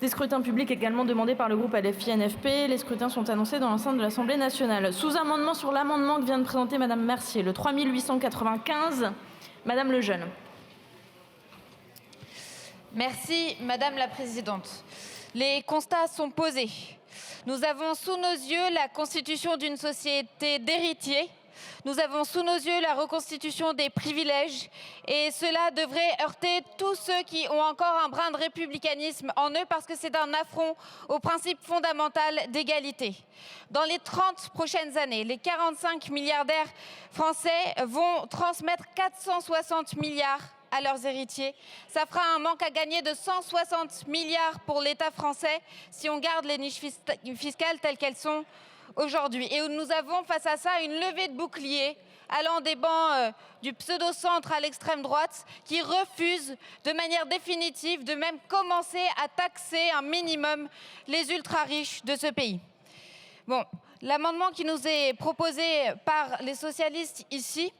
des scrutins publics également demandés par le groupe LFI-NFP. Les scrutins sont annoncés dans l'enceinte de l'Assemblée nationale. Sous-amendement sur l'amendement que vient de présenter Madame Mercier, le 3895, Madame Lejeune. Merci Madame la Présidente. Les constats sont posés. Nous avons sous nos yeux la constitution d'une société d'héritiers. Nous avons sous nos yeux la reconstitution des privilèges et cela devrait heurter tous ceux qui ont encore un brin de républicanisme en eux parce que c'est un affront au principe fondamental d'égalité. Dans les 30 prochaines années, les 45 milliardaires français vont transmettre 460 milliards à leurs héritiers. Ça fera un manque à gagner de 160 milliards pour l'État français si on garde les niches fiscales telles qu'elles sont aujourd'hui. Et nous avons face à ça une levée de boucliers allant des bancs du pseudo-centre à l'extrême droite qui refusent de manière définitive de même commencer à taxer un minimum les ultra-riches de ce pays. Bon, l'amendement qui nous est proposé par les socialistes ici,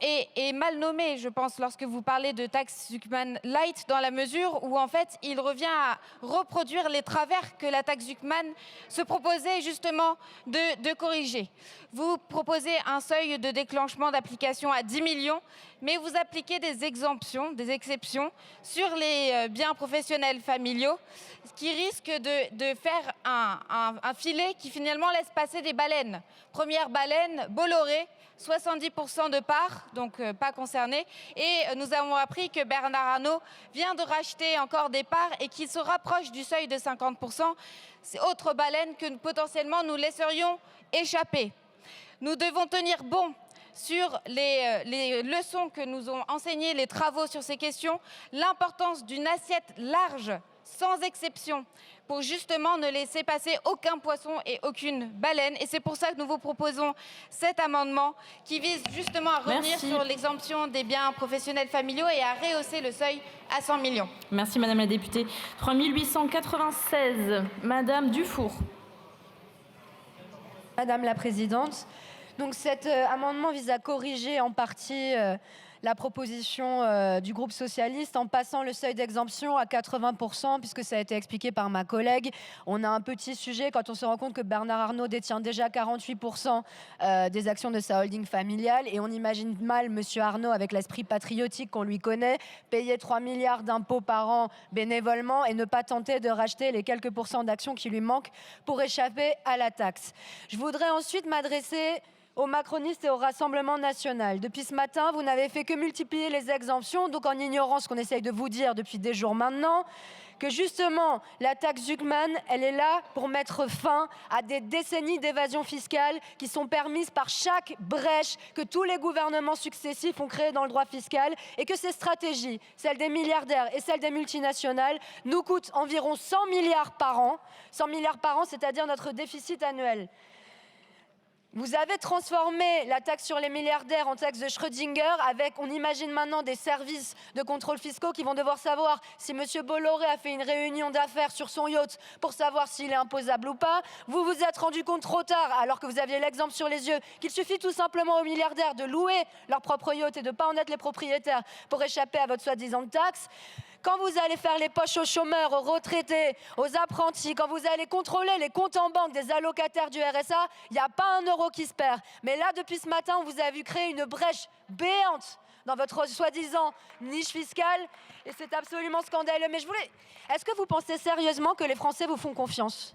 est mal nommé, je pense, lorsque vous parlez de taxe Zuckman light, dans la mesure où, en fait, il revient à reproduire les travers que la taxe Zuckman se proposait justement de corriger. Vous proposez un seuil de déclenchement d'application à 10 millions, mais vous appliquez des exemptions, des exceptions sur les biens professionnels familiaux, ce qui risque de faire un filet qui finalement laisse passer des baleines. Première baleine, Bolloré, 70% de parts, donc pas concernés. Et nous avons appris que Bernard Arnault vient de racheter encore des parts et qu'il se rapproche du seuil de 50%. C'est autre baleine que potentiellement nous laisserions échapper. Nous devons tenir bon sur les leçons que nous ont enseignées les travaux sur ces questions, l'importance d'une assiette large, sans exception, pour justement ne laisser passer aucun poisson et aucune baleine. Et c'est pour ça que nous vous proposons cet amendement qui vise justement à revenir sur l'exemption des biens professionnels familiaux et à rehausser le seuil à 100 millions. Merci Madame la députée. 3896, Madame Dufour. Madame la Présidente, donc cet amendement vise à corriger en partie la proposition du groupe socialiste en passant le seuil d'exemption à 80%, puisque ça a été expliqué par ma collègue. On a un petit sujet quand on se rend compte que Bernard Arnault détient déjà 48% des actions de sa holding familiale, et on imagine mal Monsieur Arnault, avec l'esprit patriotique qu'on lui connaît, payer 3 milliards d'impôts par an bénévolement et ne pas tenter de racheter les quelques pourcents d'actions qui lui manquent pour échapper à la taxe. Je voudrais ensuite m'adresser aux macronistes et au Rassemblement national. Depuis ce matin, vous n'avez fait que multiplier les exemptions, donc en ignorant ce qu'on essaye de vous dire depuis des jours maintenant, que justement, la taxe Zuckman, elle est là pour mettre fin à des décennies d'évasion fiscale qui sont permises par chaque brèche que tous les gouvernements successifs ont créée dans le droit fiscal, et que ces stratégies, celles des milliardaires et celles des multinationales, nous coûtent environ 100 milliards par an. 100 milliards par an, c'est-à-dire notre déficit annuel. Vous avez transformé la taxe sur les milliardaires en taxe de Schrödinger avec, on imagine maintenant, des services de contrôle fiscaux qui vont devoir savoir si M. Bolloré a fait une réunion d'affaires sur son yacht pour savoir s'il est imposable ou pas. Vous vous êtes rendu compte trop tard, alors que vous aviez l'exemple sur les yeux, qu'il suffit tout simplement aux milliardaires de louer leur propre yacht et de ne pas en être les propriétaires pour échapper à votre soi-disant taxe. quand vous allez faire les poches aux chômeurs, aux retraités, aux apprentis, quand vous allez contrôler les comptes en banque des allocataires du RSA, il n'y a pas un euro qui se perd. Mais là, depuis ce matin, on vous a vu créer une brèche béante dans votre soi-disant niche fiscale, et c'est absolument scandaleux. Mais est-ce que vous pensez sérieusement que les Français vous font confiance ?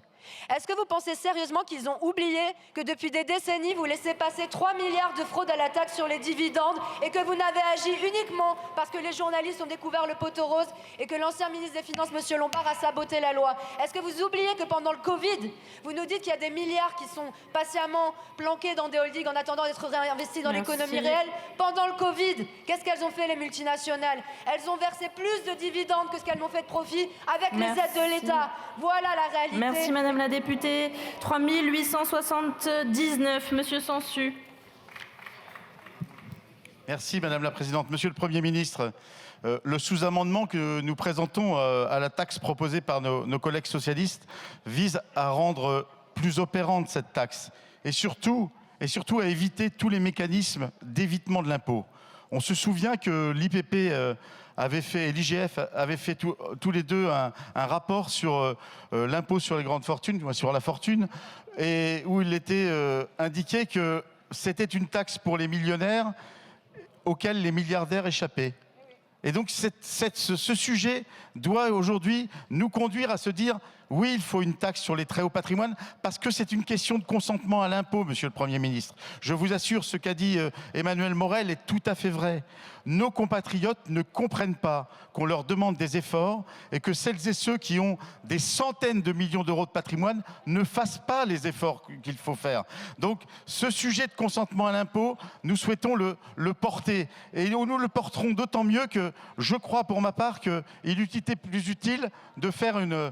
Est-ce que vous pensez sérieusement qu'ils ont oublié que depuis des décennies, vous laissez passer 3 milliards de fraude à la taxe sur les dividendes et que vous n'avez agi uniquement parce que les journalistes ont découvert le poteau rose et que l'ancien ministre des Finances, M. Lombard, a saboté la loi? Est-ce que vous oubliez que pendant le Covid, vous nous dites qu'il y a des milliards qui sont patiemment planqués dans des holdings en attendant d'être réinvestis dans l'économie réelle? Pendant le Covid, qu'est-ce qu'elles ont fait, les multinationales? Elles ont versé plus de dividendes que ce qu'elles n'ont fait de profit avec les aides de l'État. Voilà la réalité. Merci Madame la députée. 3879, Monsieur Sansu. Merci Madame la Présidente. Monsieur le Premier ministre, le sous-amendement que nous présentons à la taxe proposée par nos collègues socialistes vise à rendre plus opérante cette taxe et surtout à éviter tous les mécanismes d'évitement de l'impôt. On se souvient que l'IPP avait fait, et l'IGF avait fait tous les deux un rapport sur l'impôt sur les grandes fortunes, sur la fortune, et où il était indiqué que c'était une taxe pour les millionnaires auquel les milliardaires échappaient. Et donc ce sujet doit aujourd'hui nous conduire à se dire oui, il faut une taxe sur les très hauts patrimoines parce que c'est une question de consentement à l'impôt, Monsieur le Premier ministre. Je vous assure, ce qu'a dit Emmanuel Morel est tout à fait vrai. Nos compatriotes ne comprennent pas qu'on leur demande des efforts et que celles et ceux qui ont des centaines de millions d'euros de patrimoine ne fassent pas les efforts qu'il faut faire. Donc ce sujet de consentement à l'impôt, nous souhaitons le porter. Et nous le porterons d'autant mieux que je crois pour ma part qu'il eût été plus utile de faire une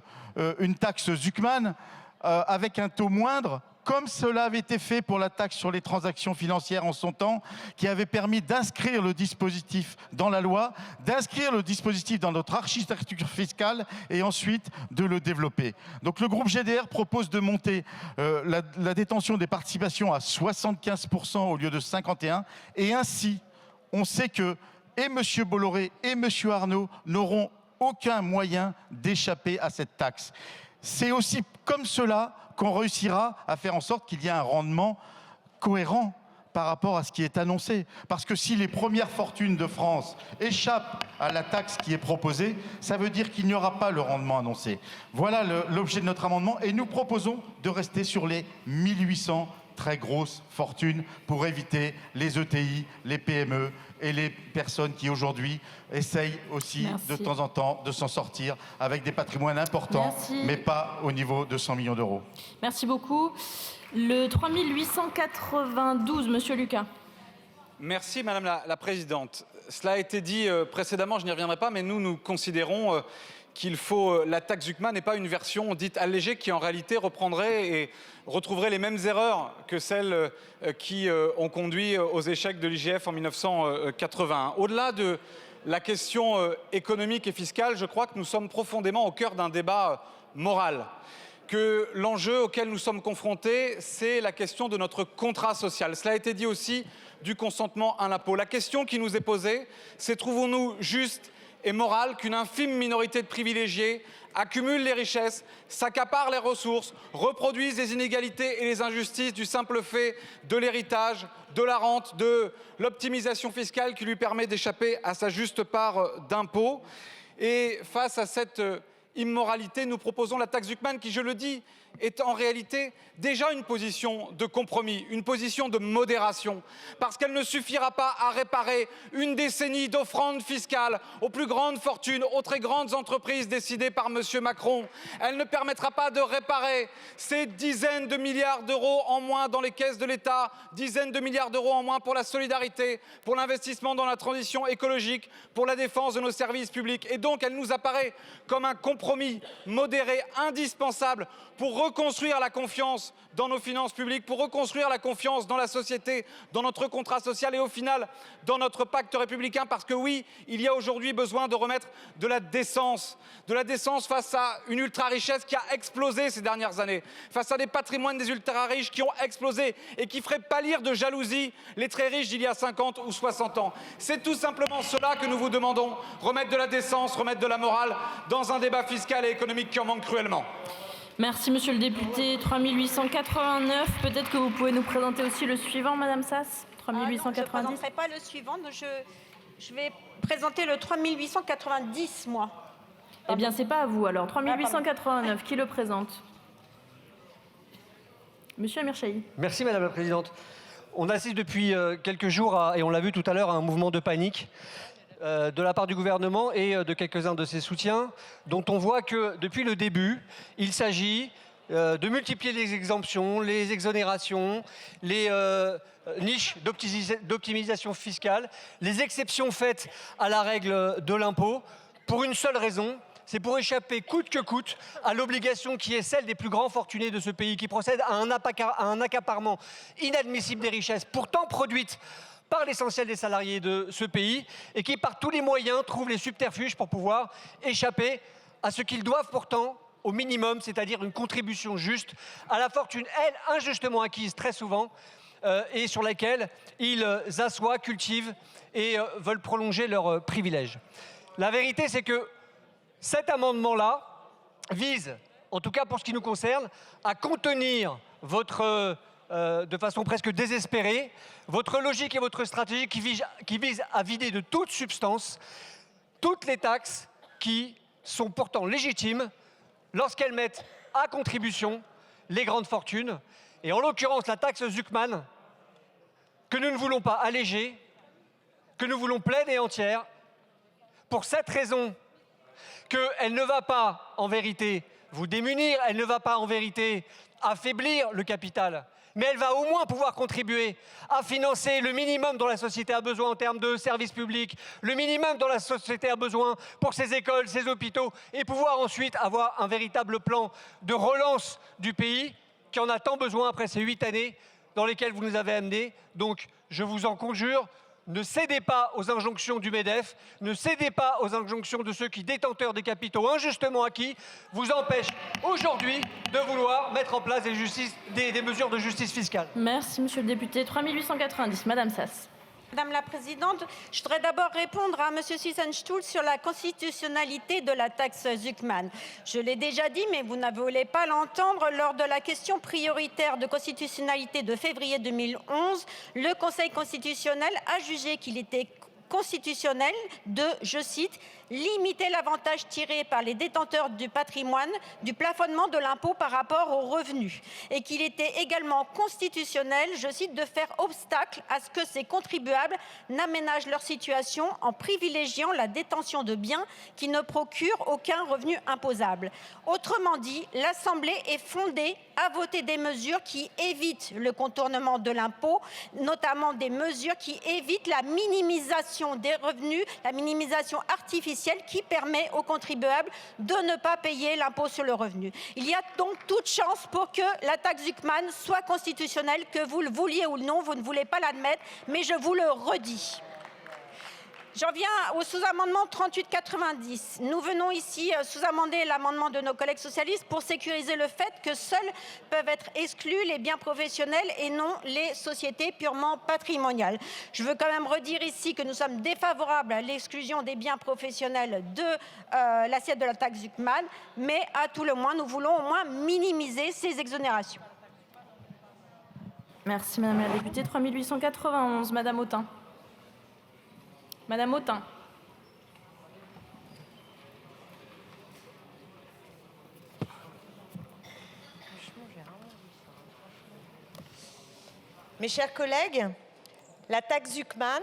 taxe Zuckman avec un taux moindre, comme cela avait été fait pour la taxe sur les transactions financières en son temps, qui avait permis d'inscrire le dispositif dans la loi, d'inscrire le dispositif dans notre architecture fiscale et ensuite de le développer. Donc le groupe GDR propose de monter la détention des participations à 75% au lieu de 51%, et ainsi on sait que et M. Bolloré et M. Arnault n'auront aucun moyen d'échapper à cette taxe. C'est aussi comme cela qu'on réussira à faire en sorte qu'il y ait un rendement cohérent par rapport à ce qui est annoncé. Parce que si les premières fortunes de France échappent à la taxe qui est proposée, ça veut dire qu'il n'y aura pas le rendement annoncé. Voilà l'objet de notre amendement et nous proposons de rester sur les 1800 très grosses fortunes pour éviter les ETI, les PME et les personnes qui aujourd'hui essayent aussi de temps en temps de s'en sortir avec des patrimoines importants, mais pas au niveau de 100 millions d'euros. Merci beaucoup. Le 3892, Monsieur Lucas. Merci Madame la Présidente. Cela a été dit précédemment, je n'y reviendrai pas, mais nous considérons qu'il faut la taxe Zuckman et pas une version dite allégée qui en réalité reprendrait et retrouverait les mêmes erreurs que celles qui ont conduit aux échecs de l'IGF en 1981. Au-delà de la question économique et fiscale, je crois que nous sommes profondément au cœur d'un débat moral. Que l'enjeu auquel nous sommes confrontés, c'est la question de notre contrat social. Cela a été dit aussi du consentement à l'impôt. La question qui nous est posée, c'est trouvons-nous juste et moral qu'une infime minorité de privilégiés accumule les richesses, s'accapare les ressources, reproduise les inégalités et les injustices du simple fait de l'héritage, de la rente, de l'optimisation fiscale qui lui permet d'échapper à sa juste part d'impôts. Et face à cette immoralité, nous proposons la taxe Zuckman qui, je le dis, est en réalité déjà une position de compromis, une position de modération, parce qu'elle ne suffira pas à réparer une décennie d'offrandes fiscales aux plus grandes fortunes, aux très grandes entreprises décidées par M. Macron. Elle ne permettra pas de réparer ces dizaines de milliards d'euros en moins dans les caisses de l'État, dizaines de milliards d'euros en moins pour la solidarité, pour l'investissement dans la transition écologique, pour la défense de nos services publics. Et donc, elle nous apparaît comme un compromis compromis modéré indispensable pour reconstruire la confiance dans nos finances publiques, pour reconstruire la confiance dans la société, dans notre contrat social et au final dans notre pacte républicain. Parce que oui, il y a aujourd'hui besoin de remettre de la décence face à une ultra-richesse qui a explosé ces dernières années, face à des patrimoines des ultra-riches qui ont explosé et qui feraient pâlir de jalousie les très riches d'il y a 50 ou 60 ans. C'est tout simplement cela que nous vous demandons, remettre de la décence, remettre de la morale dans un débat fiscal et économique qui en manque cruellement. Merci, monsieur le député. 3889, peut-être que vous pouvez nous présenter aussi le suivant, madame Sass. 3890. Je ne présenterai pas le suivant, je vais présenter le 3890, moi. Eh bien, c'est pas à vous, alors. 3889, qui le présente? Monsieur Amir Chahi. Merci, madame la présidente. On assiste depuis quelques jours, et on l'a vu tout à l'heure, à un mouvement de panique de la part du gouvernement et de quelques-uns de ses soutiens, dont on voit que depuis le début, il s'agit de multiplier les exemptions, les exonérations, les niches d'optimisation fiscale, les exceptions faites à la règle de l'impôt, pour une seule raison, c'est pour échapper coûte que coûte à l'obligation qui est celle des plus grands fortunés de ce pays, qui procède à un accaparement inadmissible des richesses, pourtant produites par l'essentiel des salariés de ce pays, et qui par tous les moyens trouvent les subterfuges pour pouvoir échapper à ce qu'ils doivent pourtant au minimum, c'est-à-dire une contribution juste à la fortune, elle, injustement acquise très souvent, et sur laquelle ils assoient, cultivent et veulent prolonger leurs privilèges. La vérité, c'est que cet amendement-là vise, en tout cas pour ce qui nous concerne, à contenir votre, de façon presque désespérée, votre logique et votre stratégie qui vise à vider de toute substance toutes les taxes qui sont pourtant légitimes lorsqu'elles mettent à contribution les grandes fortunes. Et en l'occurrence, la taxe Zuckman, que nous ne voulons pas alléger, que nous voulons pleine et entière, pour cette raison qu'elle ne va pas, en vérité, vous démunir, elle ne va pas, en vérité, affaiblir le capital, mais elle va au moins pouvoir contribuer à financer le minimum dont la société a besoin en termes de services publics, le minimum dont la société a besoin pour ses écoles, ses hôpitaux, et pouvoir ensuite avoir un véritable plan de relance du pays qui en a tant besoin après ces 8 années dans lesquelles vous nous avez amenés. Donc, je vous en conjure, ne cédez pas aux injonctions du MEDEF, ne cédez pas aux injonctions de ceux qui, détenteurs des capitaux injustement acquis, vous empêchent aujourd'hui de vouloir mettre en place des mesures de justice fiscale. Merci, monsieur le député. 3890, madame Sass. Madame la Présidente, je voudrais d'abord répondre à monsieur Sissenstuhl sur la constitutionnalité de la taxe Zuckman. Je l'ai déjà dit, mais vous ne voulez pas l'entendre. Lors de la question prioritaire de constitutionnalité de février 2011, le Conseil constitutionnel a jugé qu'il était constitutionnel de, je cite, limiter l'avantage tiré par les détenteurs du patrimoine du plafonnement de l'impôt par rapport aux revenus, et qu'il était également constitutionnel, je cite, de faire obstacle à ce que ces contribuables n'aménagent leur situation en privilégiant la détention de biens qui ne procurent aucun revenu imposable. Autrement dit, l'Assemblée est fondée à voter des mesures qui évitent le contournement de l'impôt, notamment des mesures qui évitent la minimisation des revenus, la minimisation artificielle qui permet aux contribuables de ne pas payer l'impôt sur le revenu. Il y a donc toute chance pour que la taxe Zuckman soit constitutionnelle, que vous le vouliez ou non, vous ne voulez pas l'admettre, mais je vous le redis. J'en viens au sous-amendement 3890. Nous venons ici sous-amender l'amendement de nos collègues socialistes pour sécuriser le fait que seuls peuvent être exclus les biens professionnels et non les sociétés purement patrimoniales. Je veux quand même redire ici que nous sommes défavorables à l'exclusion des biens professionnels de l'assiette de la taxe Zuckman, mais à tout le moins, nous voulons au moins minimiser ces exonérations. Merci, madame la députée. 3891, madame Autain. Madame Autain. Mes chers collègues, la taxe Zuckman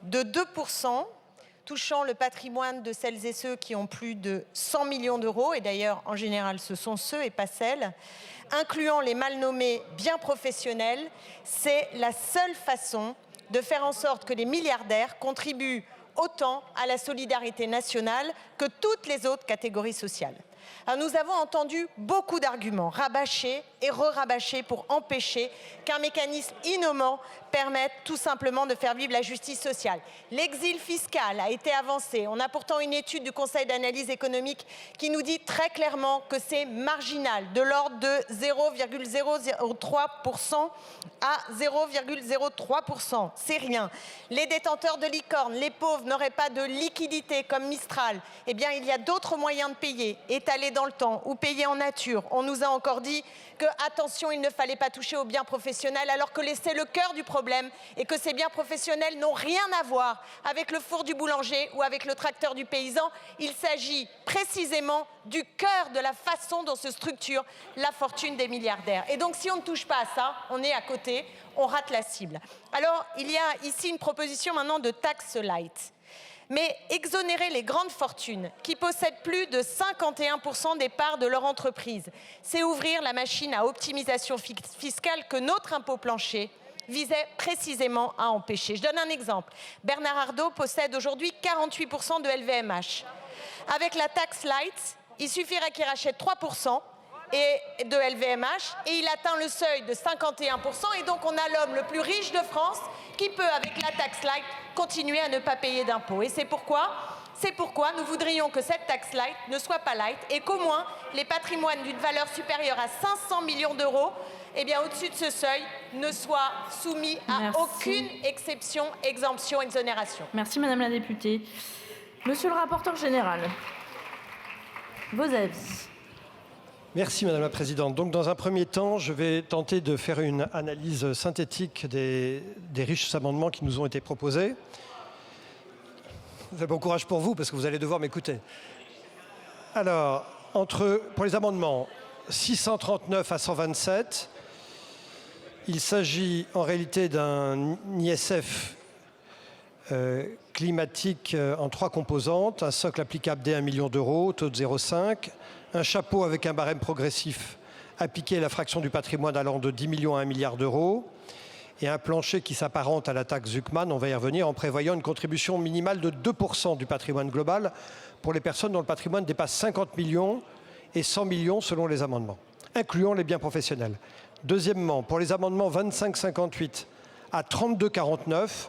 de 2% touchant le patrimoine de celles et ceux qui ont plus de 100 millions d'euros, et d'ailleurs en général ce sont ceux et pas celles, incluant les mal nommés biens professionnels, c'est la seule façon de faire en sorte que les milliardaires contribuent autant à la solidarité nationale que toutes les autres catégories sociales. Alors, nous avons entendu beaucoup d'arguments, rabâchés et re-rabâchés pour empêcher qu'un mécanisme innovant permette tout simplement de faire vivre la justice sociale. L'exil fiscal a été avancé. On a pourtant une étude du Conseil d'analyse économique qui nous dit très clairement que c'est marginal, de l'ordre de 0,003% à 0,03%. C'est rien. Les détenteurs de licorne, les pauvres n'auraient pas de liquidité comme Mistral. Eh bien, il y a d'autres moyens de payer, étalés dans le temps ou payés en nature. On nous a encore dit que, attention, il ne fallait pas toucher aux biens professionnels, alors que c'est le cœur du problème et que ces biens professionnels n'ont rien à voir avec le four du boulanger ou avec le tracteur du paysan. Il s'agit précisément du cœur de la façon dont se structure la fortune des milliardaires. Et donc, si on ne touche pas à ça, on est à côté, on rate la cible. Alors, il y a ici une proposition maintenant de taxe light. Mais exonérer les grandes fortunes qui possèdent plus de 51% des parts de leur entreprise, c'est ouvrir la machine à optimisation fiscale que notre impôt plancher visait précisément à empêcher. Je donne un exemple. Bernard Arnault possède aujourd'hui 48% de LVMH. Avec la taxe light, il suffirait qu'il rachète 3% de LVMH et il atteint le seuil de 51%. Et donc on a l'homme le plus riche de France qui peut, avec la taxe light, continuer à ne pas payer d'impôts. Et c'est pourquoi nous voudrions que cette taxe light ne soit pas light et qu'au moins les patrimoines d'une valeur supérieure à 500 millions d'euros, eh bien au-dessus de ce seuil, ne soient soumis à aucune exception, exemption, exonération. Merci Madame la députée. Monsieur le rapporteur général, vos avis. Merci Madame la Présidente. Donc dans un premier temps, je vais tenter de faire une analyse synthétique des riches amendements qui nous ont été proposés. Bon courage pour vous parce que vous allez devoir m'écouter. Alors, pour les amendements 639 à 127, il s'agit en réalité d'un ISF climatique en 3 composantes, un socle applicable dès 1 million d'euros, taux de 0,5, un chapeau avec un barème progressif appliqué à la fraction du patrimoine allant de 10 millions à 1 milliard d'euros et un plancher qui s'apparente à la taxe Zuckman, on va y revenir, en prévoyant une contribution minimale de 2% du patrimoine global pour les personnes dont le patrimoine dépasse 50 millions et 100 millions selon les amendements, incluant les biens professionnels. Deuxièmement, pour les amendements 25-58 à 32-49,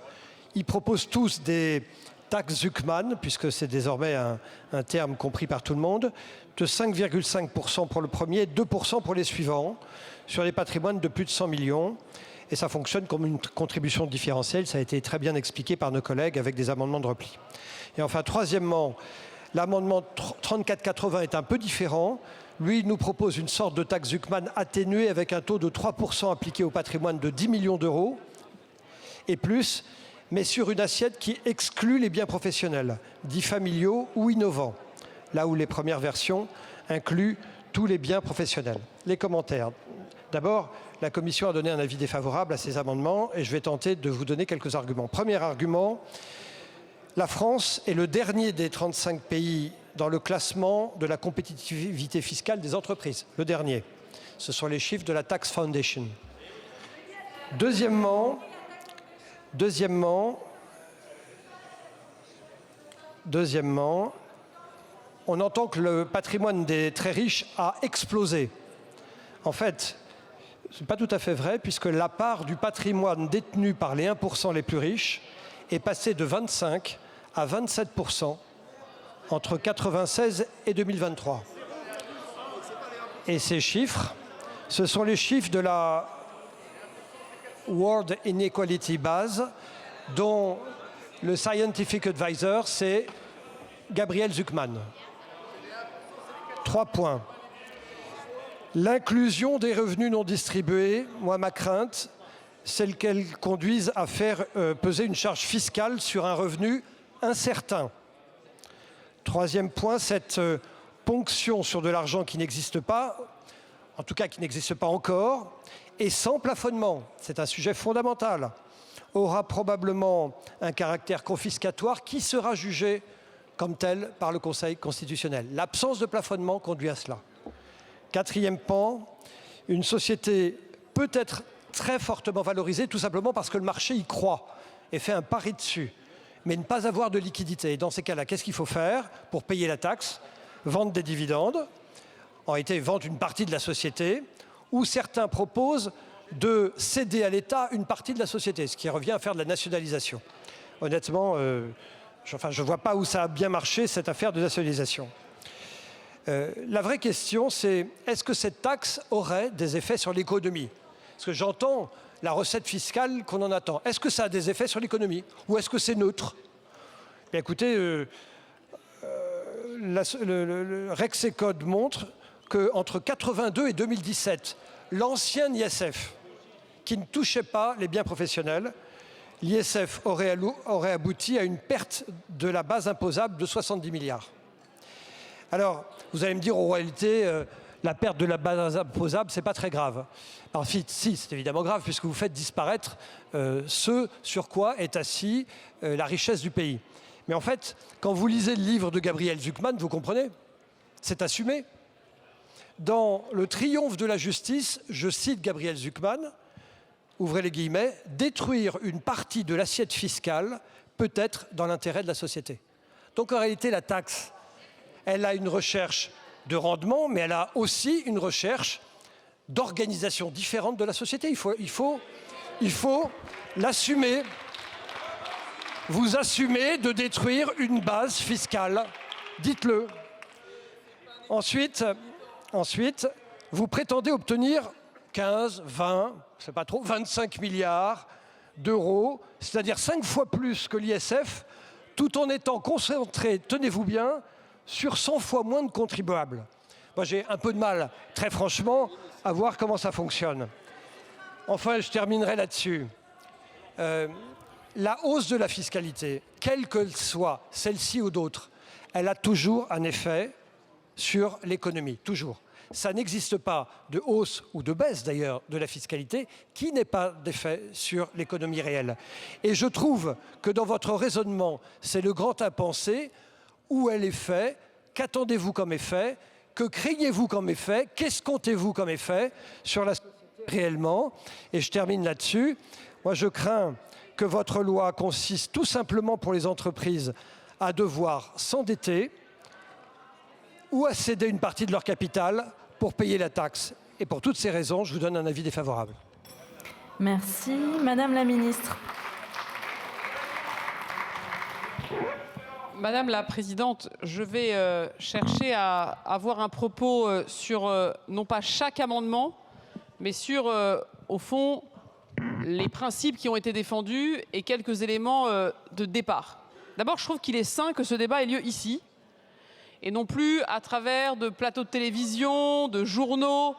ils proposent tous des taxes Zuckman, puisque c'est désormais un terme compris par tout le monde, de 5,5% pour le premier et 2% pour les suivants, sur les patrimoines de plus de 100 millions. Et ça fonctionne comme une contribution différentielle, ça a été très bien expliqué par nos collègues avec des amendements de repli. Et enfin, troisièmement, l'amendement 3480 est un peu différent. Lui, il nous propose une sorte de taxe Zuckman atténuée avec un taux de 3% appliqué au patrimoine de 10 millions d'euros et plus, mais sur une assiette qui exclut les biens professionnels, dits familiaux ou innovants, là où les premières versions incluent tous les biens professionnels. Les commentaires. D'abord, la Commission a donné un avis défavorable à ces amendements et je vais tenter de vous donner quelques arguments. Premier argument, la France est le dernier des 35 pays dans le classement de la compétitivité fiscale des entreprises. Le dernier. Ce sont les chiffres de la Tax Foundation. Deuxièmement, on entend que le patrimoine des très riches a explosé. En fait, ce n'est pas tout à fait vrai, puisque la part du patrimoine détenu par les 1% les plus riches est passée de 25 à 27% entre 1996 et 2023. Et ces chiffres, ce sont les chiffres de la World Inequality Base, dont le Scientific Advisor, c'est Gabriel Zuckman. 3 points. L'inclusion des revenus non distribués, moi ma crainte, c'est qu'elle conduise à faire peser une charge fiscale sur un revenu incertain. Troisième point, cette ponction sur de l'argent qui n'existe pas, en tout cas qui n'existe pas encore, et sans plafonnement, c'est un sujet fondamental, aura probablement un caractère confiscatoire qui sera jugé comme tel par le Conseil constitutionnel. L'absence de plafonnement conduit à cela. Quatrième pan, une société peut être très fortement valorisée tout simplement parce que le marché y croit et fait un pari dessus, mais ne pas avoir de liquidité. Et dans ces cas-là, qu'est-ce qu'il faut faire pour payer la taxe? Vendre des dividendes, en réalité vendent une partie de la société, ou certains proposent de céder à l'État une partie de la société, ce qui revient à faire de la nationalisation. Honnêtement, je ne vois pas où ça a bien marché, cette affaire de nationalisation. La vraie question, c'est est-ce que cette taxe aurait des effets sur l'économie? Parce que j'entends la recette fiscale qu'on en attend. Est-ce que ça a des effets sur l'économie? Ou est-ce que c'est neutre? Bien, écoutez, le Rexecode montre qu'entre 82 et 2017, l'ancien ISF, qui ne touchait pas les biens professionnels, l'ISF aurait abouti à une perte de la base imposable de 70 milliards. Alors, vous allez me dire, en réalité, la perte de la base imposable, ce n'est pas très grave. Alors, si, c'est évidemment grave, puisque vous faites disparaître ce sur quoi est assis la richesse du pays. Mais en fait, quand vous lisez le livre de Gabriel Zucman, vous comprenez, c'est assumé. Dans Le triomphe de la justice, je cite Gabriel Zucman, ouvrez les guillemets, « Détruire une partie de l'assiette fiscale peut être dans l'intérêt de la société ». Donc en réalité, la taxe, elle a une recherche de rendement, mais elle a aussi une recherche d'organisation différente de la société. Il faut l'assumer. Vous assumez de détruire une base fiscale. Dites-le. Ensuite, vous prétendez obtenir 15, 20, c'est pas trop, 25 milliards d'euros, c'est-à-dire 5 fois plus que l'ISF, tout en étant concentré, tenez-vous bien, sur 100 fois moins de contribuables. Moi, j'ai un peu de mal, très franchement, à voir comment ça fonctionne. Enfin, je terminerai là-dessus. La hausse de la fiscalité, quelle qu'elle soit, celle-ci ou d'autres, elle a toujours un effet sur l'économie, toujours. Ça n'existe pas de hausse ou de baisse d'ailleurs de la fiscalité qui n'ait pas d'effet sur l'économie réelle. Et je trouve que dans votre raisonnement, c'est le grand impensé. Où est l'effet? Qu'attendez-vous comme effet? Que craignez-vous comme effet? Qu'escomptez-vous comme effet sur la société réellement? Et je termine là-dessus. Moi, je crains que votre loi consiste tout simplement pour les entreprises à devoir s'endetter ou à céder une partie de leur capital pour payer la taxe. Et pour toutes ces raisons, je vous donne un avis défavorable. Merci. Madame la ministre. Madame la Présidente, je vais chercher à avoir un propos sur non pas chaque amendement, mais sur, au fond, les principes qui ont été défendus et quelques éléments de départ. D'abord, je trouve qu'il est sain que ce débat ait lieu ici, et non plus à travers de plateaux de télévision, de journaux,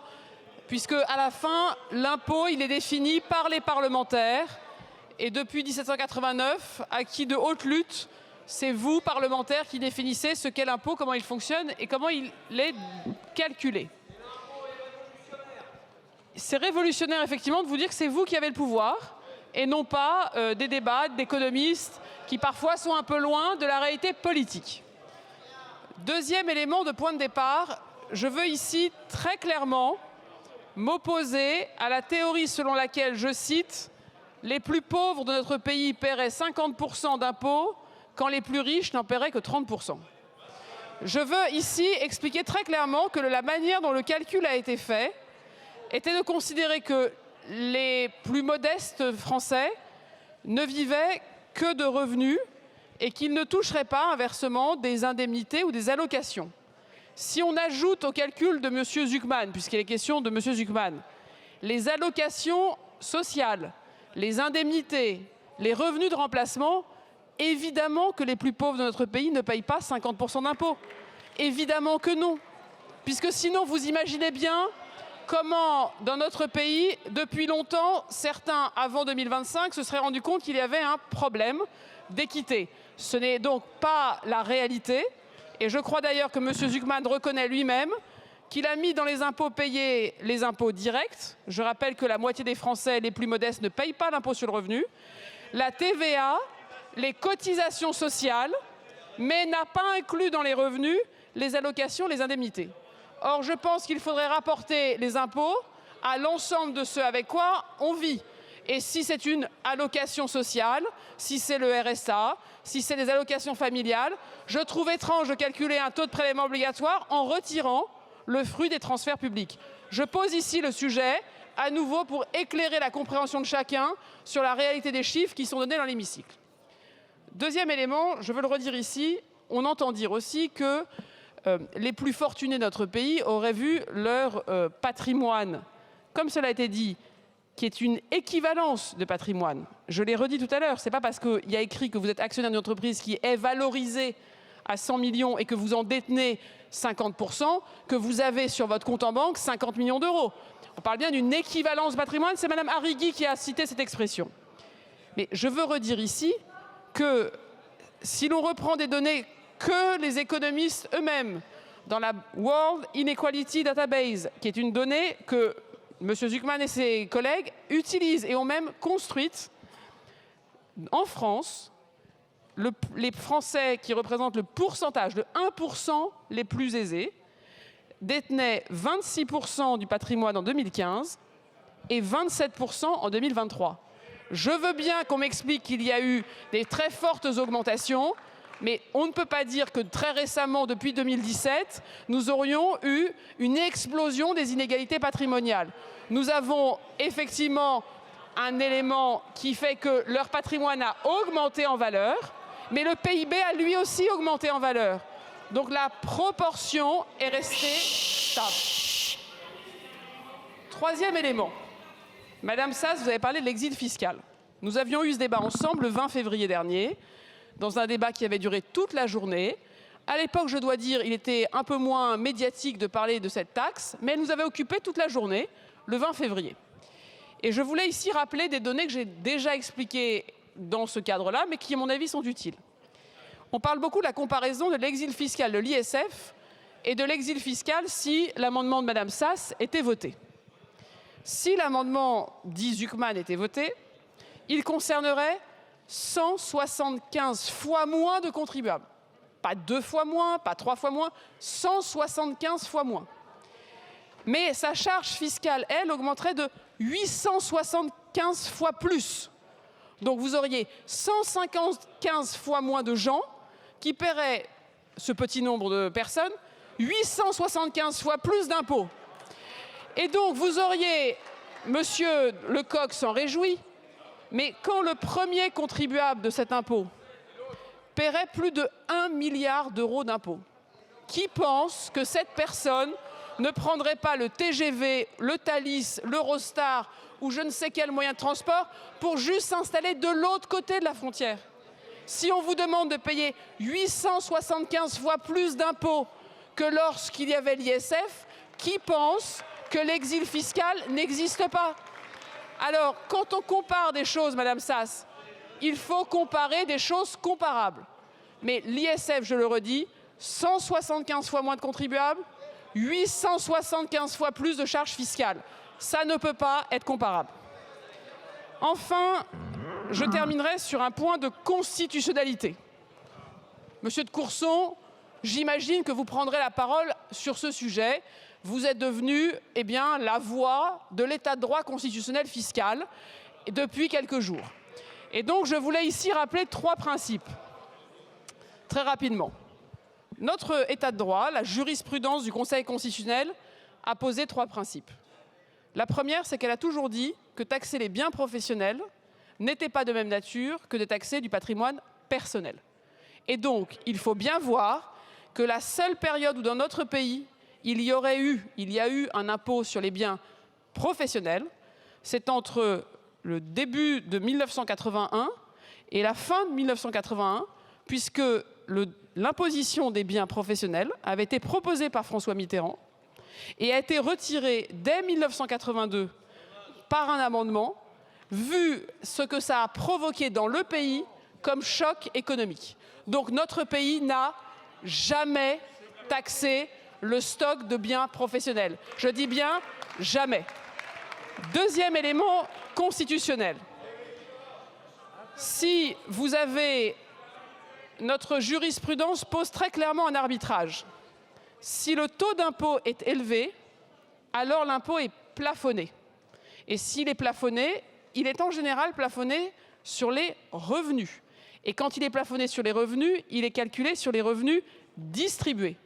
puisque à la fin, l'impôt, il est défini par les parlementaires, et depuis 1789, acquis de haute lutte, c'est vous, parlementaires, qui définissez ce qu'est l'impôt, comment il fonctionne et comment il est calculé. C'est révolutionnaire, effectivement, de vous dire que c'est vous qui avez le pouvoir et non pas des débats d'économistes qui parfois sont un peu loin de la réalité politique. Deuxième élément de point de départ, je veux ici très clairement m'opposer à la théorie selon laquelle, je cite, « les plus pauvres de notre pays paieraient 50% d'impôts quand les plus riches n'en paieraient que 30%. » Je veux ici expliquer très clairement que la manière dont le calcul a été fait était de considérer que les plus modestes Français ne vivaient que de revenus et qu'ils ne toucheraient pas inversement des indemnités ou des allocations. Si on ajoute au calcul de M. Zucman, puisqu'il est question de M. Zucman, les allocations sociales, les indemnités, les revenus de remplacement, évidemment que les plus pauvres de notre pays ne payent pas 50% d'impôts. Évidemment que non. Puisque sinon, vous imaginez bien comment, dans notre pays, depuis longtemps, certains, avant 2025, se seraient rendus compte qu'il y avait un problème d'équité. Ce n'est donc pas la réalité. Et je crois d'ailleurs que M. Zucman reconnaît lui-même qu'il a mis dans les impôts payés les impôts directs. Je rappelle que la moitié des Français les plus modestes ne payent pas l'impôt sur le revenu. La TVA, les cotisations sociales, mais n'a pas inclus dans les revenus les allocations, les indemnités. Or, je pense qu'il faudrait rapporter les impôts à l'ensemble de ce avec quoi on vit. Et si c'est une allocation sociale, si c'est le RSA, si c'est des allocations familiales, je trouve étrange de calculer un taux de prélèvement obligatoire en retirant le fruit des transferts publics. Je pose ici le sujet, à nouveau, pour éclairer la compréhension de chacun sur la réalité des chiffres qui sont donnés dans l'hémicycle. Deuxième élément, je veux le redire ici, on entend dire aussi que les plus fortunés de notre pays auraient vu leur patrimoine, comme cela a été dit, qui est une équivalence de patrimoine. Je l'ai redit tout à l'heure, ce n'est pas parce qu'il y a écrit que vous êtes actionnaire d'une entreprise qui est valorisée à 100 millions et que vous en détenez 50%, que vous avez sur votre compte en banque 50 millions d'euros. On parle bien d'une équivalence patrimoine, c'est Mme Arrigui qui a cité cette expression. Mais je veux redire ici que si l'on reprend des données que les économistes eux-mêmes, dans la World Inequality Database, qui est une donnée que M. Zucman et ses collègues utilisent et ont même construite, en France, les Français qui représentent le pourcentage de 1% les plus aisés détenaient 26% du patrimoine en 2015 et 27% en 2023. Je veux bien qu'on m'explique qu'il y a eu des très fortes augmentations, mais on ne peut pas dire que très récemment, depuis 2017, nous aurions eu une explosion des inégalités patrimoniales. Nous avons effectivement un élément qui fait que leur patrimoine a augmenté en valeur, mais le PIB a lui aussi augmenté en valeur. Donc la proportion est restée stable. Troisième élément. Madame Sas, vous avez parlé de l'exil fiscal. Nous avions eu ce débat ensemble le 20 février dernier, dans un débat qui avait duré toute la journée. À l'époque, je dois dire, il était un peu moins médiatique de parler de cette taxe, mais elle nous avait occupé toute la journée, le 20 février. Et je voulais ici rappeler des données que j'ai déjà expliquées dans ce cadre-là, mais qui, à mon avis, sont utiles. On parle beaucoup de la comparaison de l'exil fiscal de l'ISF et de l'exil fiscal si l'amendement de Mme Sas était voté. Si l'amendement dit Zucman était voté, il concernerait 175 fois moins de contribuables. Pas 2 fois moins, pas 3 fois moins, 175 fois moins. Mais sa charge fiscale, elle, augmenterait de 875 fois plus. Donc vous auriez 175 fois moins de gens qui paieraient, ce petit nombre de personnes, 875 fois plus d'impôts. Et donc vous auriez, Monsieur Lecoq s'en réjouit, mais quand le premier contribuable de cet impôt paierait plus de 1 milliard d'euros d'impôts, qui pense que cette personne ne prendrait pas le TGV, le Thalys, l'Eurostar ou je ne sais quel moyen de transport pour juste s'installer de l'autre côté de la frontière? Si on vous demande de payer 875 fois plus d'impôts que lorsqu'il y avait l'ISF, qui pense que l'exil fiscal n'existe pas? Alors, quand on compare des choses, Madame Sas, il faut comparer des choses comparables. Mais l'ISF, je le redis, 175 fois moins de contribuables, 875 fois plus de charges fiscales. Ça ne peut pas être comparable. Enfin, je terminerai sur un point de constitutionnalité. Monsieur de Courson, j'imagine que vous prendrez la parole sur ce sujet. Vous êtes devenu la voix de l'état de droit constitutionnel fiscal depuis quelques jours. Et donc, je voulais ici rappeler 3 principes, très rapidement. Notre état de droit, la jurisprudence du Conseil constitutionnel, a posé 3 principes. La première, c'est qu'elle a toujours dit que taxer les biens professionnels n'était pas de même nature que de taxer du patrimoine personnel. Et donc, il faut bien voir que la seule période où dans notre pays, il y a eu un impôt sur les biens professionnels, c'est entre le début de 1981 et la fin de 1981, puisque l'imposition des biens professionnels avait été proposée par François Mitterrand et a été retirée dès 1982 par un amendement, vu ce que ça a provoqué dans le pays comme choc économique. Donc notre pays n'a jamais taxé le stock de biens professionnels. Je dis bien jamais. Deuxième élément constitutionnel. Si vous avez... Notre jurisprudence pose très clairement un arbitrage. Si le taux d'impôt est élevé, alors l'impôt est plafonné. Et s'il est plafonné, il est en général plafonné sur les revenus. Et quand il est plafonné sur les revenus, il est calculé sur les revenus distribués.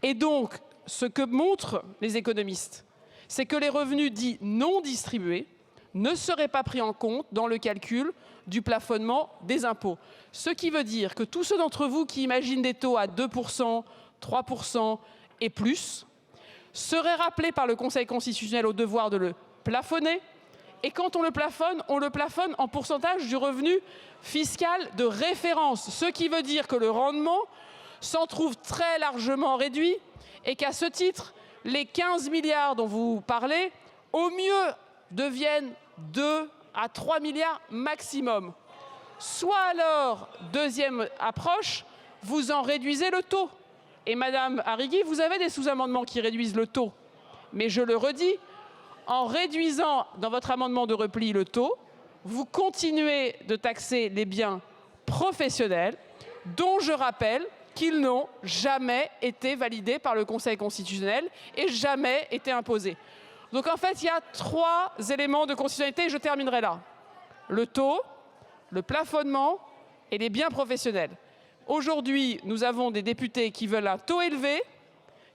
Et donc, ce que montrent les économistes, c'est que les revenus dits non distribués ne seraient pas pris en compte dans le calcul du plafonnement des impôts. Ce qui veut dire que tous ceux d'entre vous qui imaginent des taux à 2%, 3% et plus seraient rappelés par le Conseil constitutionnel au devoir de le plafonner. Et quand on le plafonne en pourcentage du revenu fiscal de référence. Ce qui veut dire que le rendement s'en trouve très largement réduit et qu'à ce titre, les 15 milliards dont vous parlez, au mieux, deviennent 2 à 3 milliards maximum. Soit alors, deuxième approche, vous en réduisez le taux. Et Madame Arrigui, vous avez des sous-amendements qui réduisent le taux. Mais je le redis, en réduisant dans votre amendement de repli le taux, vous continuez de taxer les biens professionnels, dont je rappelle qu'ils n'ont jamais été validés par le Conseil constitutionnel et jamais été imposés. Donc en fait, il y a 3 éléments de constitutionnalité et je terminerai là. Le taux, le plafonnement et les biens professionnels. Aujourd'hui, nous avons des députés qui veulent un taux élevé,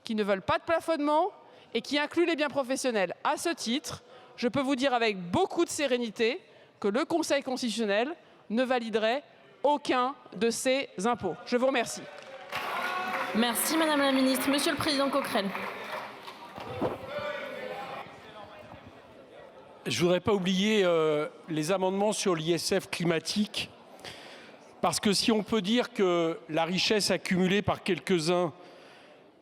qui ne veulent pas de plafonnement et qui incluent les biens professionnels. À ce titre, je peux vous dire avec beaucoup de sérénité que le Conseil constitutionnel ne validerait aucun de ces impôts. Je vous remercie. Merci Madame la Ministre. Monsieur le Président Coquerel. Je ne voudrais pas oublier les amendements sur l'ISF climatique, parce que si on peut dire que la richesse accumulée par quelques-uns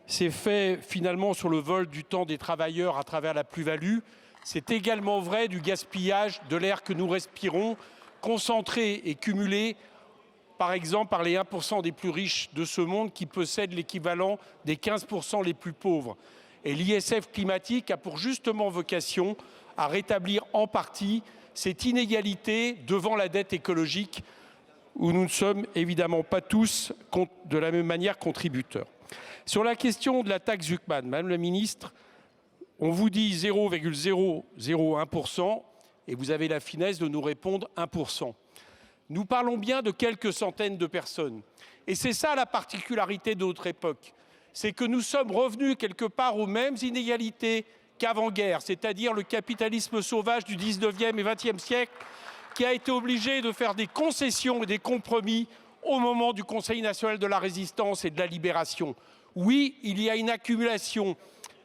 s'est fait finalement sur le vol du temps des travailleurs à travers la plus-value, c'est également vrai du gaspillage de l'air que nous respirons, concentré et cumulé par exemple par les 1% des plus riches de ce monde qui possèdent l'équivalent des 15% les plus pauvres. Et l'ISF climatique a pour justement vocation à rétablir en partie cette inégalité devant la dette écologique où nous ne sommes évidemment pas tous de la même manière contributeurs. Sur la question de la taxe Zucman, Madame la Ministre, on vous dit 0,001% et vous avez la finesse de nous répondre 1%. Nous parlons bien de quelques centaines de personnes. Et c'est ça la particularité de notre époque. C'est que nous sommes revenus quelque part aux mêmes inégalités qu'avant-guerre, c'est-à-dire le capitalisme sauvage du 19e et 20e siècle qui a été obligé de faire des concessions et des compromis au moment du Conseil national de la résistance et de la libération. Oui, il y a une accumulation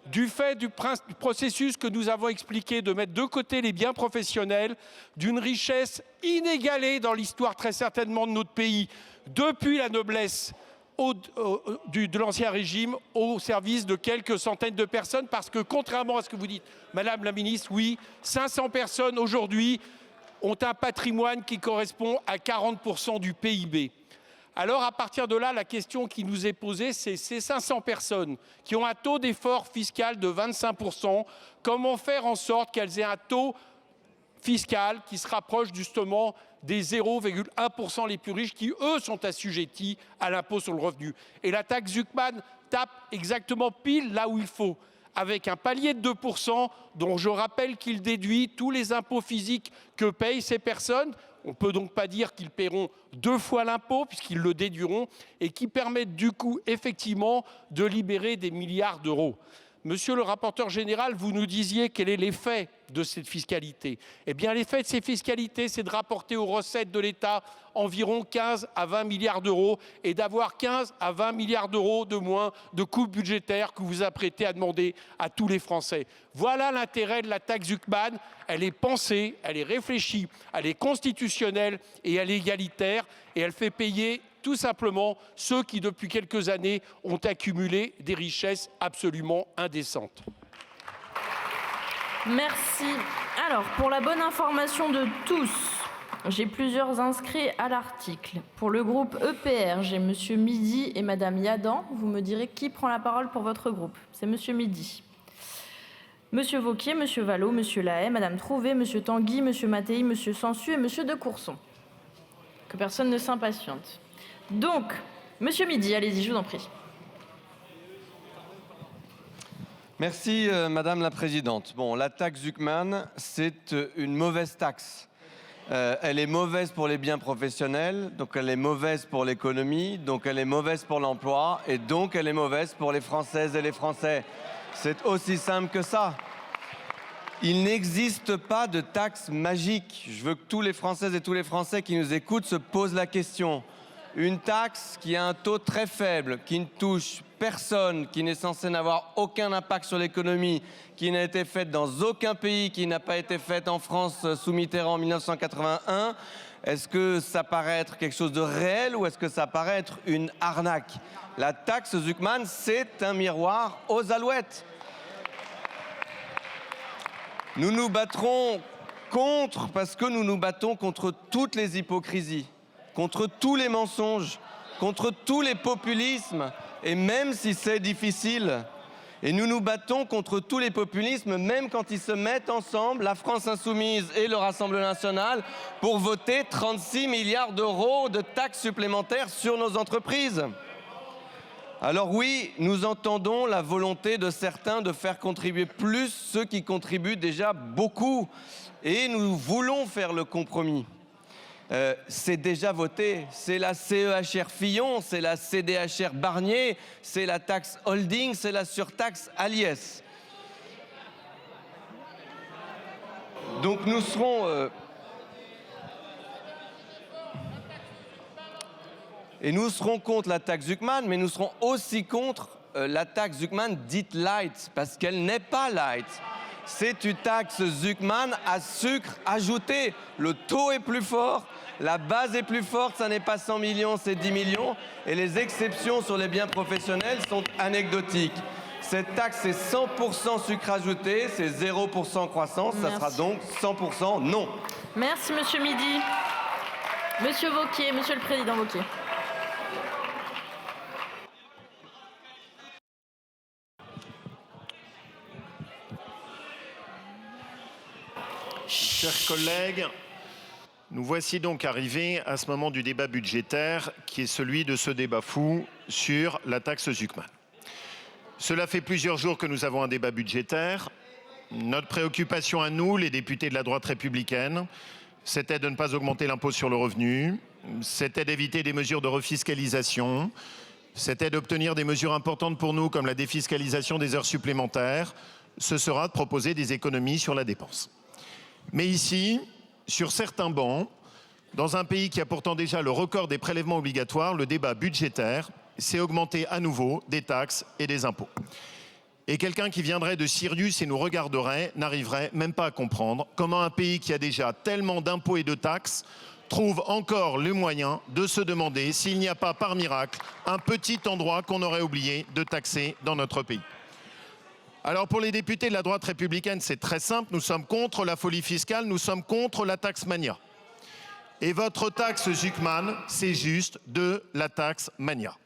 du fait du processus que nous avons expliqué de mettre de côté les biens professionnels, d'une richesse inégalée dans l'histoire très certainement de notre pays, depuis la noblesse de l'Ancien Régime au service de quelques centaines de personnes, parce que contrairement à ce que vous dites, Madame la Ministre, oui, 500 personnes aujourd'hui ont un patrimoine qui correspond à 40% du PIB. Alors, à partir de là, la question qui nous est posée, c'est ces 500 personnes qui ont un taux d'effort fiscal de 25%, comment faire en sorte qu'elles aient un taux fiscal qui se rapproche justement des 0,1% les plus riches qui, eux, sont assujettis à l'impôt sur le revenu. Et la taxe Zucman tape exactement pile là où il faut, avec un palier de 2% dont je rappelle qu'il déduit tous les impôts physiques que payent ces personnes. On ne peut donc pas dire qu'ils paieront 2 fois l'impôt puisqu'ils le déduiront et qui permettent du coup effectivement de libérer des milliards d'euros. Monsieur le rapporteur général, vous nous disiez quel est l'effet de cette fiscalité. Eh bien l'effet de ces fiscalités, c'est de rapporter aux recettes de l'État environ 15 à 20 milliards d'euros et d'avoir 15 à 20 milliards d'euros de moins de coupes budgétaires que vous apprêtez à demander à tous les Français. Voilà l'intérêt de la taxe Zucman. Elle est pensée, elle est réfléchie, elle est constitutionnelle et elle est égalitaire et elle fait payer tout simplement ceux qui, depuis quelques années, ont accumulé des richesses absolument indécentes. Merci. Alors, pour la bonne information de tous, j'ai plusieurs inscrits à l'article. Pour le groupe EPR, j'ai Monsieur Midi et Madame Yadan. Vous me direz qui prend la parole pour votre groupe. C'est Monsieur Midi. Monsieur Wauquiez, Monsieur Vallaud, Monsieur Lahaye, Madame Trouvé, Monsieur Tanguy, Monsieur Mattei, Monsieur Sansu et Monsieur de Courson. Que personne ne s'impatiente. Donc, Monsieur Midi, allez-y, je vous en prie. Merci Madame la Présidente. Bon, la taxe Zucman, c'est une mauvaise taxe. Elle est mauvaise pour les biens professionnels, donc elle est mauvaise pour l'économie, donc elle est mauvaise pour l'emploi, et donc elle est mauvaise pour les Françaises et les Français. C'est aussi simple que ça. Il n'existe pas de taxe magique. Je veux que tous les Françaises et tous les Français qui nous écoutent se posent la question. Une taxe qui a un taux très faible, qui ne touche personne, qui n'est censée n'avoir aucun impact sur l'économie, qui n'a été faite dans aucun pays, qui n'a pas été faite en France sous Mitterrand en 1981, est-ce que ça paraît être quelque chose de réel ou est-ce que ça paraît être une arnaque? La taxe Zuckman, c'est un miroir aux alouettes. Nous nous battrons contre, parce que nous nous battons contre toutes les hypocrisies, contre tous les mensonges, contre tous les populismes, et même si c'est difficile, et nous nous battons contre tous les populismes, même quand ils se mettent ensemble, la France Insoumise et le Rassemblement National, pour voter 36 milliards d'euros de taxes supplémentaires sur nos entreprises. Alors oui, nous entendons la volonté de certains de faire contribuer plus ceux qui contribuent déjà beaucoup, et nous voulons faire le compromis. C'est déjà voté, c'est la CEHR Fillon, c'est la CDHR Barnier, c'est la taxe holding, c'est la surtaxe Aliès. Donc nous serons... Et nous serons contre la taxe Zuckman, mais nous serons aussi contre la taxe Zuckman dite light, parce qu'elle n'est pas light. C'est une taxe Zuckman à sucre ajouté. Le taux est plus fort, la base est plus forte, ça n'est pas 100 millions, c'est 10 millions. Et les exceptions sur les biens professionnels sont anecdotiques. Cette taxe est 100% sucre ajouté, c'est 0% croissance, ça sera donc 100% non. Merci Monsieur Midi. Monsieur Wauquiez, Monsieur le Président Wauquiez. Chers collègues, nous voici donc arrivés à ce moment du débat budgétaire qui est celui de ce débat fou sur la taxe Zuckman. Cela fait plusieurs jours que nous avons un débat budgétaire. Notre préoccupation à nous, les députés de la droite républicaine, c'était de ne pas augmenter l'impôt sur le revenu, c'était d'éviter des mesures de refiscalisation, c'était d'obtenir des mesures importantes pour nous comme la défiscalisation des heures supplémentaires. Ce sera de proposer des économies sur la dépense. Mais ici, sur certains bancs, dans un pays qui a pourtant déjà le record des prélèvements obligatoires, le débat budgétaire, c'est augmenter à nouveau des taxes et des impôts. Et quelqu'un qui viendrait de Sirius et nous regarderait n'arriverait même pas à comprendre comment un pays qui a déjà tellement d'impôts et de taxes trouve encore le moyen de se demander s'il n'y a pas par miracle un petit endroit qu'on aurait oublié de taxer dans notre pays. Alors pour les députés de la droite républicaine, c'est très simple, nous sommes contre la folie fiscale, nous sommes contre la taxe mania. Et votre taxe Zuckman, c'est juste de la taxe mania.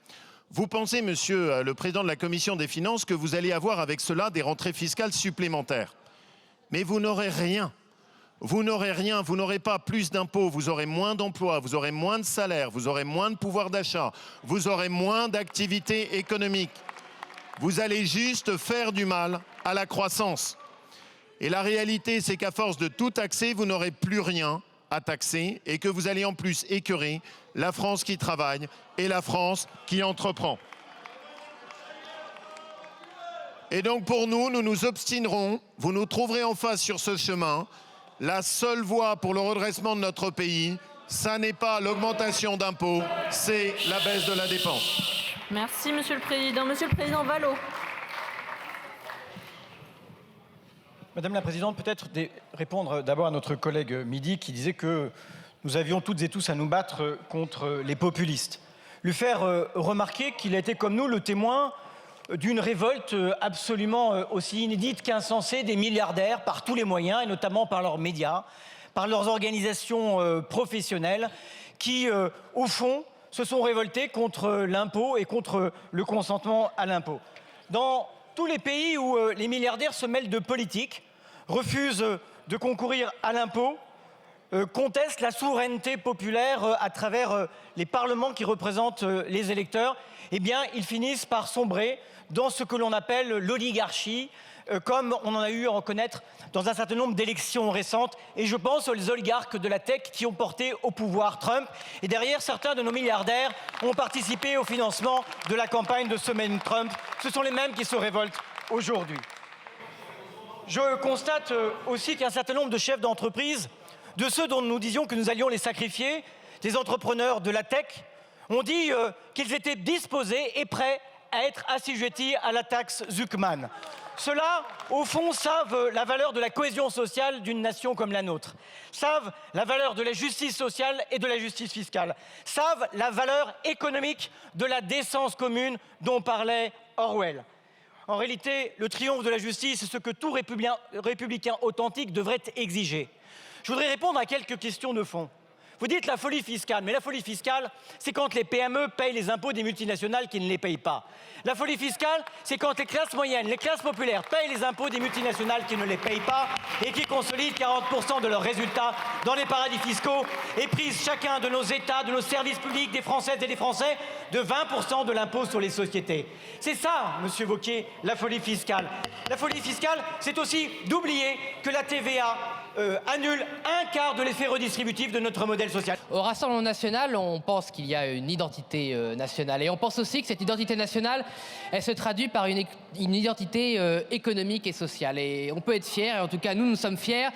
Vous pensez, monsieur le président de la commission des finances, que vous allez avoir avec cela des rentrées fiscales supplémentaires. Mais vous n'aurez rien. Vous n'aurez rien, vous n'aurez pas plus d'impôts, vous aurez moins d'emplois, vous aurez moins de salaires, vous aurez moins de pouvoir d'achat, vous aurez moins d'activité économique. Vous allez juste faire du mal à la croissance. Et la réalité, c'est qu'à force de tout taxer, vous n'aurez plus rien à taxer et que vous allez en plus écœurer la France qui travaille et la France qui entreprend. Et donc pour nous, nous nous obstinerons, vous nous trouverez en face sur ce chemin. La seule voie pour le redressement de notre pays, ça n'est pas l'augmentation d'impôts, c'est la baisse de la dépense. Merci Monsieur le Président. Monsieur le Président Vallot. Madame la Présidente, peut-être répondre d'abord à notre collègue Midi qui disait que nous avions toutes et tous à nous battre contre les populistes. Lui faire remarquer qu'il a été comme nous le témoin d'une révolte absolument aussi inédite qu'insensée des milliardaires par tous les moyens et notamment par leurs médias, par leurs organisations professionnelles qui, au fond, se sont révoltés contre l'impôt et contre le consentement à l'impôt. Dans tous les pays où les milliardaires se mêlent de politique, refusent de concourir à l'impôt, contestent la souveraineté populaire à travers les parlements qui représentent les électeurs, eh bien, ils finissent par sombrer dans ce que l'on appelle l'oligarchie, comme on en a eu à en connaître dans un certain nombre d'élections récentes. Et je pense aux oligarques de la tech qui ont porté au pouvoir Trump. Et derrière, certains de nos milliardaires ont participé au financement de la campagne de ce même Trump. Ce sont les mêmes qui se révoltent aujourd'hui. Je constate aussi qu'un certain nombre de chefs d'entreprise, de ceux dont nous disions que nous allions les sacrifier, des entrepreneurs de la tech, ont dit qu'ils étaient disposés et prêts à être assujettis à la taxe Zuckman. Ceux-là, au fond, savent la valeur de la cohésion sociale d'une nation comme la nôtre, savent la valeur de la justice sociale et de la justice fiscale, savent la valeur économique de la décence commune dont parlait Orwell. En réalité, le triomphe de la justice, c'est ce que tout républicain authentique devrait exiger. Je voudrais répondre à quelques questions de fond. Vous dites la folie fiscale, mais la folie fiscale, c'est quand les PME payent les impôts des multinationales qui ne les payent pas. La folie fiscale, c'est quand les classes moyennes, les classes populaires payent les impôts des multinationales qui ne les payent pas et qui consolident 40% de leurs résultats dans les paradis fiscaux et prisent chacun de nos États, de nos services publics, des Françaises et des Français de 20% de l'impôt sur les sociétés. C'est ça, Monsieur Wauquiez, la folie fiscale. La folie fiscale, c'est aussi d'oublier que la TVA annule un quart de l'effet redistributif de notre modèle social. Au Rassemblement national, on pense qu'il y a une identité nationale. Et on pense aussi que cette identité nationale, elle se traduit par une identité économique et sociale. Et on peut être fier, et en tout cas nous sommes fiers,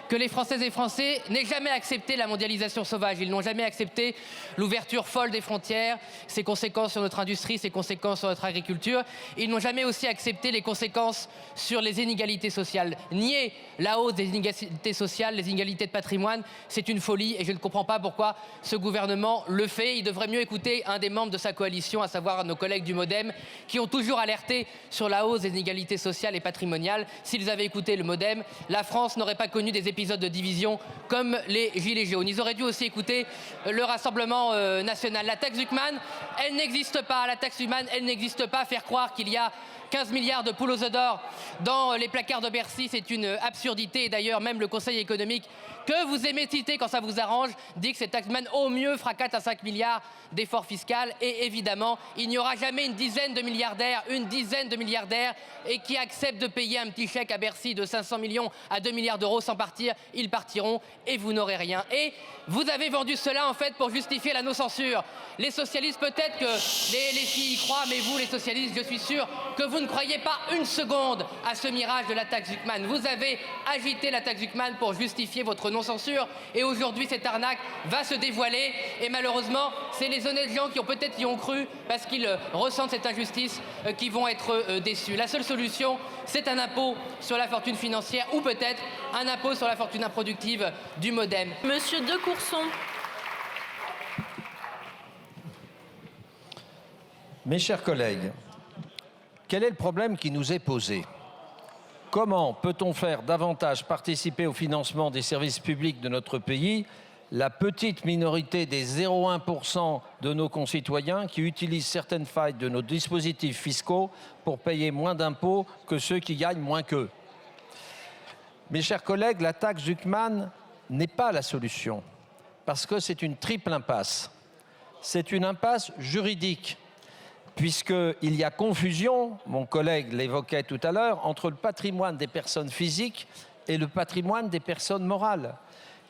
que les Françaises et Français n'aient jamais accepté la mondialisation sauvage. Ils n'ont jamais accepté l'ouverture folle des frontières, ses conséquences sur notre industrie, ses conséquences sur notre agriculture. Ils n'ont jamais aussi accepté les conséquences sur les inégalités sociales. Nier la hausse des inégalités sociales, les inégalités de patrimoine, c'est une folie et je ne comprends pas pourquoi ce gouvernement le fait. Il devrait mieux écouter un des membres de sa coalition, à savoir nos collègues du MoDem, qui ont toujours alerté sur la hausse des inégalités sociales et patrimoniales. S'ils avaient écouté le MoDem, la France n'aurait pas connu des épisodes de division comme les Gilets jaunes. Ils auraient dû aussi écouter le Rassemblement national. La taxe Zuckman, elle n'existe pas. La taxe Zuckman, elle n'existe pas. Faire croire qu'il y a 15 milliards de poules aux œufs d'or dans les placards de Bercy, c'est une absurdité. Et d'ailleurs, même le Conseil économique, que vous aimez citer quand ça vous arrange, dit que cette taxe Zuckman, au mieux, fera 4 à 5 milliards d'efforts fiscaux. Et évidemment, il n'y aura jamais une dizaine de milliardaires et qui acceptent de payer un petit chèque à Bercy de 500 millions à 2 milliards d'euros sans partir. Ils partiront et vous n'aurez rien. Et vous avez vendu cela en fait pour justifier la non-censure. Les socialistes, peut-être que les filles y croient, mais vous, les socialistes, je suis sûr que vous ne croyez pas une seconde à ce mirage de la taxe Zuckman. Vous avez agité la taxe Zuckman pour justifier votre non-censure et aujourd'hui cette arnaque va se dévoiler et malheureusement c'est les honnêtes gens qui ont peut-être y ont cru parce qu'ils ressentent cette injustice qui vont être déçus. La seule solution, c'est un impôt sur la fortune financière ou peut-être un impôt sur la fortune improductive du MoDem. Monsieur De Courson. Mes chers collègues, quel est le problème qui nous est posé ? Comment peut-on faire davantage participer au financement des services publics de notre pays la petite minorité des 0,1% de nos concitoyens qui utilisent certaines failles de nos dispositifs fiscaux pour payer moins d'impôts que ceux qui gagnent moins qu'eux ? Mes chers collègues, la taxe Zuckman n'est pas la solution parce que c'est une triple impasse. C'est une impasse juridique puisqu'il y a confusion, mon collègue l'évoquait tout à l'heure, entre le patrimoine des personnes physiques et le patrimoine des personnes morales,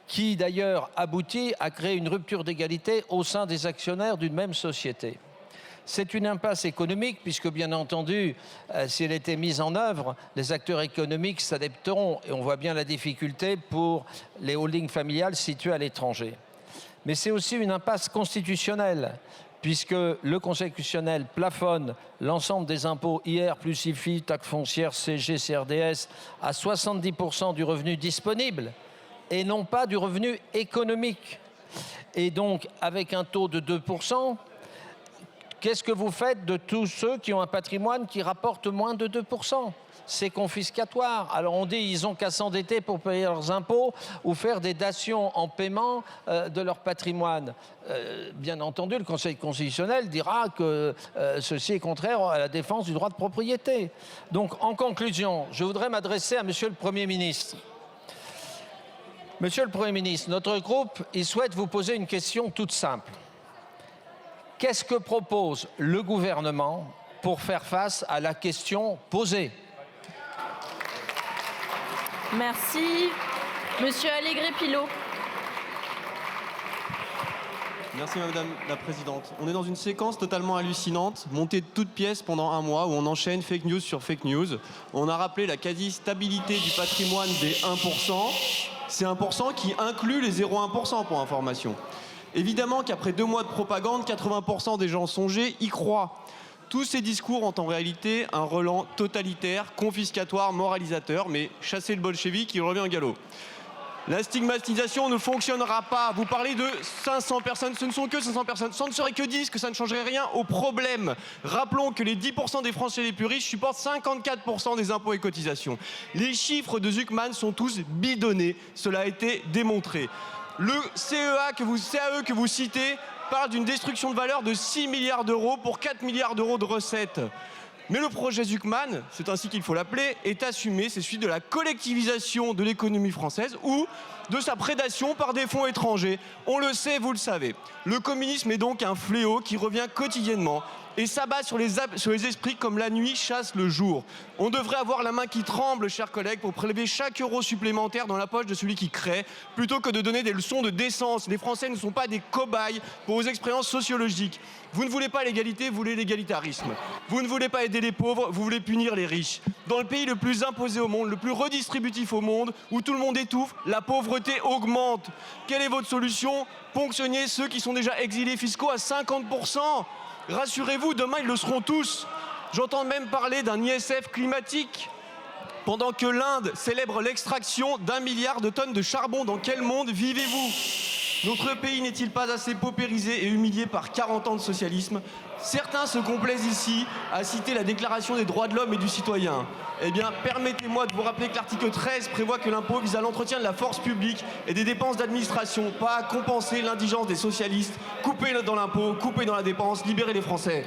qui d'ailleurs aboutit à créer une rupture d'égalité au sein des actionnaires d'une même société. C'est une impasse économique puisque, bien entendu, si elle était mise en œuvre, les acteurs économiques s'adapteront et on voit bien la difficulté pour les holdings familiales situées à l'étranger. Mais c'est aussi une impasse constitutionnelle puisque le Conseil constitutionnel plafonne l'ensemble des impôts IR plus IFI, taxe foncière, CG, CRDS à 70% du revenu disponible et non pas du revenu économique. Et donc, avec un taux de 2%, qu'est-ce que vous faites de tous ceux qui ont un patrimoine qui rapporte moins de 2% ? C'est confiscatoire. Alors on dit ils n'ont qu'à s'endetter pour payer leurs impôts ou faire des dations en paiement de leur patrimoine. Bien entendu, le Conseil constitutionnel dira que ceci est contraire à la défense du droit de propriété. Donc en conclusion, je voudrais m'adresser à Monsieur le Premier ministre. Monsieur le Premier ministre, notre groupe il souhaite vous poser une question toute simple. Qu'est-ce que propose le gouvernement pour faire face à la question posée ? Merci. Monsieur Allégret-Pilot. Merci Madame la Présidente. On est dans une séquence totalement hallucinante, montée de toutes pièces pendant un mois, où on enchaîne fake news sur fake news. On a rappelé la quasi-stabilité du patrimoine des 1%. C'est 1% qui inclut les 0,1% pour information. Évidemment qu'après 2 mois de propagande, 80% des gens songés y croient. Tous ces discours ont en réalité un relent totalitaire, confiscatoire, moralisateur, mais chasser le bolchevique, il revient au galop. La stigmatisation ne fonctionnera pas. Vous parlez de 500 personnes, ce ne sont que 500 personnes. Ça ne serait que 10, que ça ne changerait rien au problème. Rappelons que les 10% des Français les plus riches supportent 54% des impôts et cotisations. Les chiffres de Zucman sont tous bidonnés, cela a été démontré. Le CAE que vous citez parle d'une destruction de valeur de 6 milliards d'euros pour 4 milliards d'euros de recettes. Mais le projet Zucman, c'est ainsi qu'il faut l'appeler, est assumé, c'est celui de la collectivisation de l'économie française ou de sa prédation par des fonds étrangers. On le sait, vous le savez. Le communisme est donc un fléau qui revient quotidiennement et s'abat sur les esprits comme la nuit chasse le jour. On devrait avoir la main qui tremble, chers collègues, pour prélever chaque euro supplémentaire dans la poche de celui qui crée, plutôt que de donner des leçons de décence. Les Français ne sont pas des cobayes pour vos expériences sociologiques. Vous ne voulez pas l'égalité, vous voulez l'égalitarisme. Vous ne voulez pas aider les pauvres, vous voulez punir les riches. Dans le pays le plus imposé au monde, le plus redistributif au monde, où tout le monde étouffe, la pauvreté augmente. Quelle est votre solution? Ponctionner ceux qui sont déjà exilés fiscaux à 50%. Rassurez-vous, demain ils le seront tous. J'entends même parler d'un ISF climatique. Pendant que l'Inde célèbre l'extraction d'1 milliard de tonnes de charbon, dans quel monde vivez-vous? Notre pays n'est-il pas assez paupérisé et humilié par 40 ans de socialisme? Certains se complaisent ici à citer la Déclaration des droits de l'homme et du citoyen. Eh bien, permettez-moi de vous rappeler que l'article 13 prévoit que l'impôt vise à l'entretien de la force publique et des dépenses d'administration, pas à compenser l'indigence des socialistes. Coupez dans l'impôt, coupez dans la dépense, libérez les Français.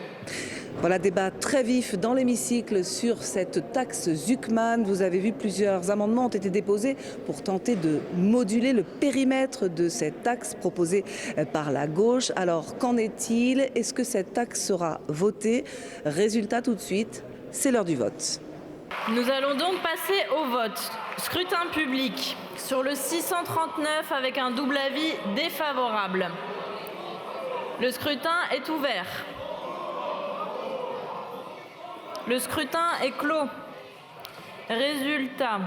Voilà, débat très vif dans l'hémicycle sur cette taxe Zucman. Vous avez vu, plusieurs amendements ont été déposés pour tenter de moduler le périmètre de cette taxe proposée par la gauche. Alors, qu'en est-il? Est-ce que cette taxe sera votée? Résultat tout de suite, c'est l'heure du vote. Nous allons donc passer au vote. Scrutin public sur le 639 avec un double avis défavorable. Le scrutin est ouvert. Le scrutin est clos. Résultat.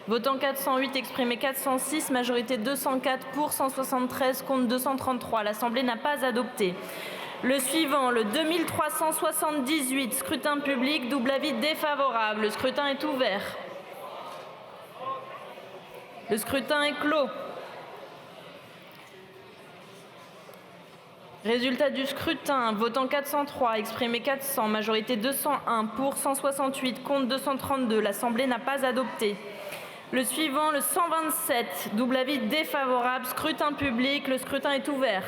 Votant 408, exprimé 406, majorité 204 pour, 173 contre 233. L'Assemblée n'a pas adopté. Le suivant, le 2378, scrutin public, double avis défavorable. Le scrutin est ouvert. Le scrutin est clos. Résultat du scrutin, votant 403, exprimé 400, majorité 201, pour 168, contre 232. L'Assemblée n'a pas adopté. Le suivant, le 127, double avis défavorable, scrutin public, le scrutin est ouvert.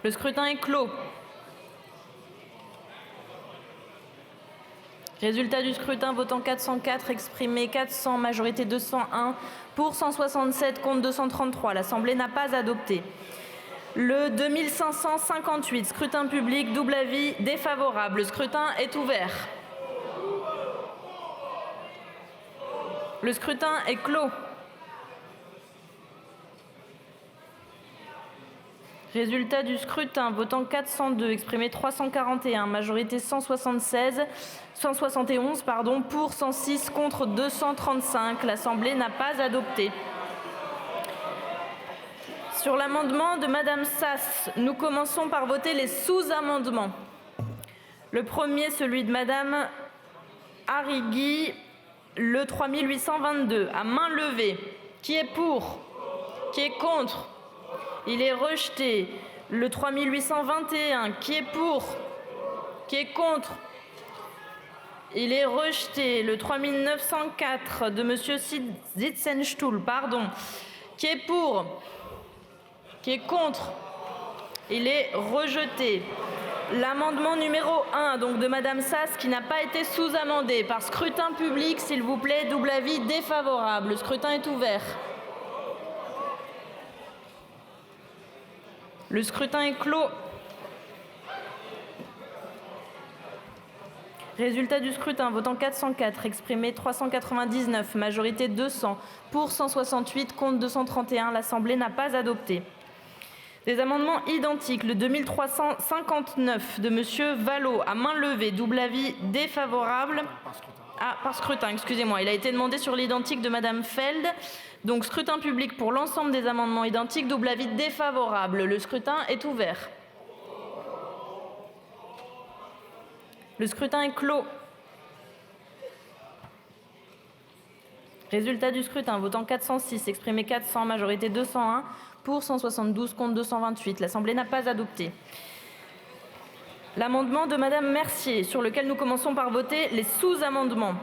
Le scrutin est clos. Résultat du scrutin, votant 404, exprimé 400, majorité 201, pour 167, contre 233. L'Assemblée n'a pas adopté. Le 2558, scrutin public, double avis défavorable. Le scrutin est ouvert. Le scrutin est clos. Résultat du scrutin, votant 402, exprimé 341, majorité 171, pour 106, contre 235. L'Assemblée n'a pas adopté. Sur l'amendement de Madame Sass, nous commençons par voter les sous-amendements. Le premier, celui de Madame Arrigui, le 3822, à main levée. Qui est pour? Qui est contre? Il est rejeté. Le 3821, qui est pour? Qui est contre? Il est rejeté. Le 3904 de Monsieur Sitzenstuhl, qui est pour? Qui est contre? Il est rejeté. L'amendement numéro 1, donc de Madame Sass, qui n'a pas été sous-amendé. Par scrutin public, s'il vous plaît, double avis défavorable. Le scrutin est ouvert. Le scrutin est clos. Résultat du scrutin, votant 404, exprimé 399, majorité 200, pour 168, contre 231. L'Assemblée n'a pas adopté. Des amendements identiques, le 2359 de Monsieur Vallot, à main levée, double avis défavorable. Ah, par scrutin, excusez-moi. Il a été demandé sur l'identique de Madame Feld. Donc scrutin public pour l'ensemble des amendements identiques, double avis défavorable. Le scrutin est ouvert. Le scrutin est clos. Résultat du scrutin, votant 406, exprimé 400, majorité 201, pour 172, contre 228. L'Assemblée n'a pas adopté. L'amendement de Madame Mercier, sur lequel nous commençons par voter les sous-amendements.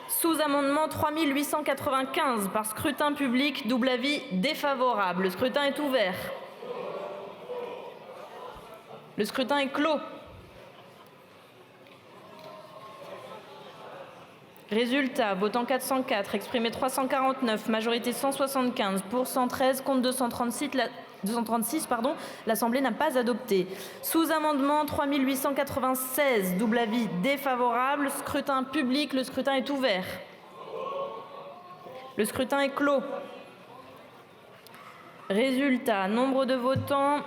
Sous-amendement 3895, par scrutin public, double avis défavorable. Le scrutin est ouvert. Le scrutin est clos. Résultat, votant 404, exprimé 349, majorité 175, pour 113, contre 236, l'Assemblée n'a pas adopté. Sous-amendement 3896, double avis défavorable, scrutin public, le scrutin est ouvert. Le scrutin est clos. Résultat, nombre de votants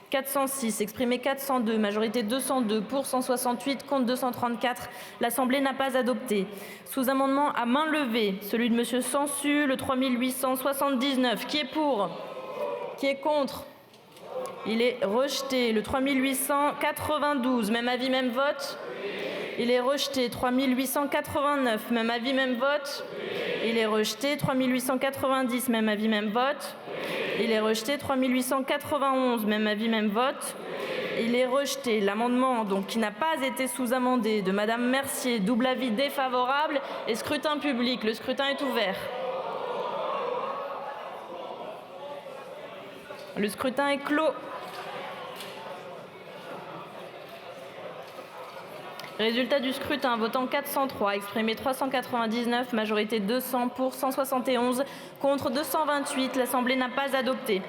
406, exprimé 402, majorité 202, pour 168, contre 234. L'Assemblée n'a pas adopté. Sous-amendement à main levée, celui de Monsieur Sansu, le 3879. Qui est pour? Qui est contre? Il est rejeté. Le 3892, même avis, même vote. Il est rejeté. 3889, même avis, même vote. Il est rejeté. 3890, même avis, même vote. Il est rejeté. 3891, même avis, même vote. Il est rejeté. L'amendement donc qui n'a pas été sous-amendé de Madame Mercier, double avis défavorable et scrutin public. Le scrutin est ouvert. Le scrutin est clos. Résultat du scrutin, votant 403, exprimé 399, majorité 200, pour 171, contre 228. L'Assemblée n'a pas adopté.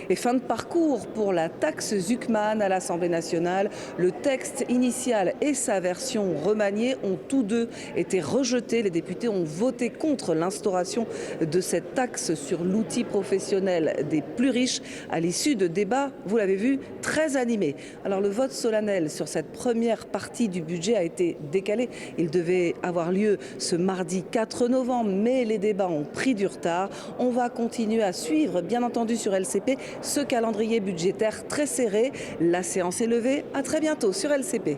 Et fin de parcours pour la taxe Zuckman à l'Assemblée nationale. Le texte initial et sa version remaniée ont tous deux été rejetés. Les députés ont voté contre l'instauration de cette taxe sur l'outil professionnel des plus riches à l'issue de débats, vous l'avez vu, très animés. Alors le vote solennel sur cette première partie du budget a été décalé. Il devait avoir lieu ce mardi 4 novembre, mais les débats ont pris du retard. On va continuer à suivre, bien entendu sur LCP, ce calendrier budgétaire très serré. La séance est levée. À très bientôt sur LCP.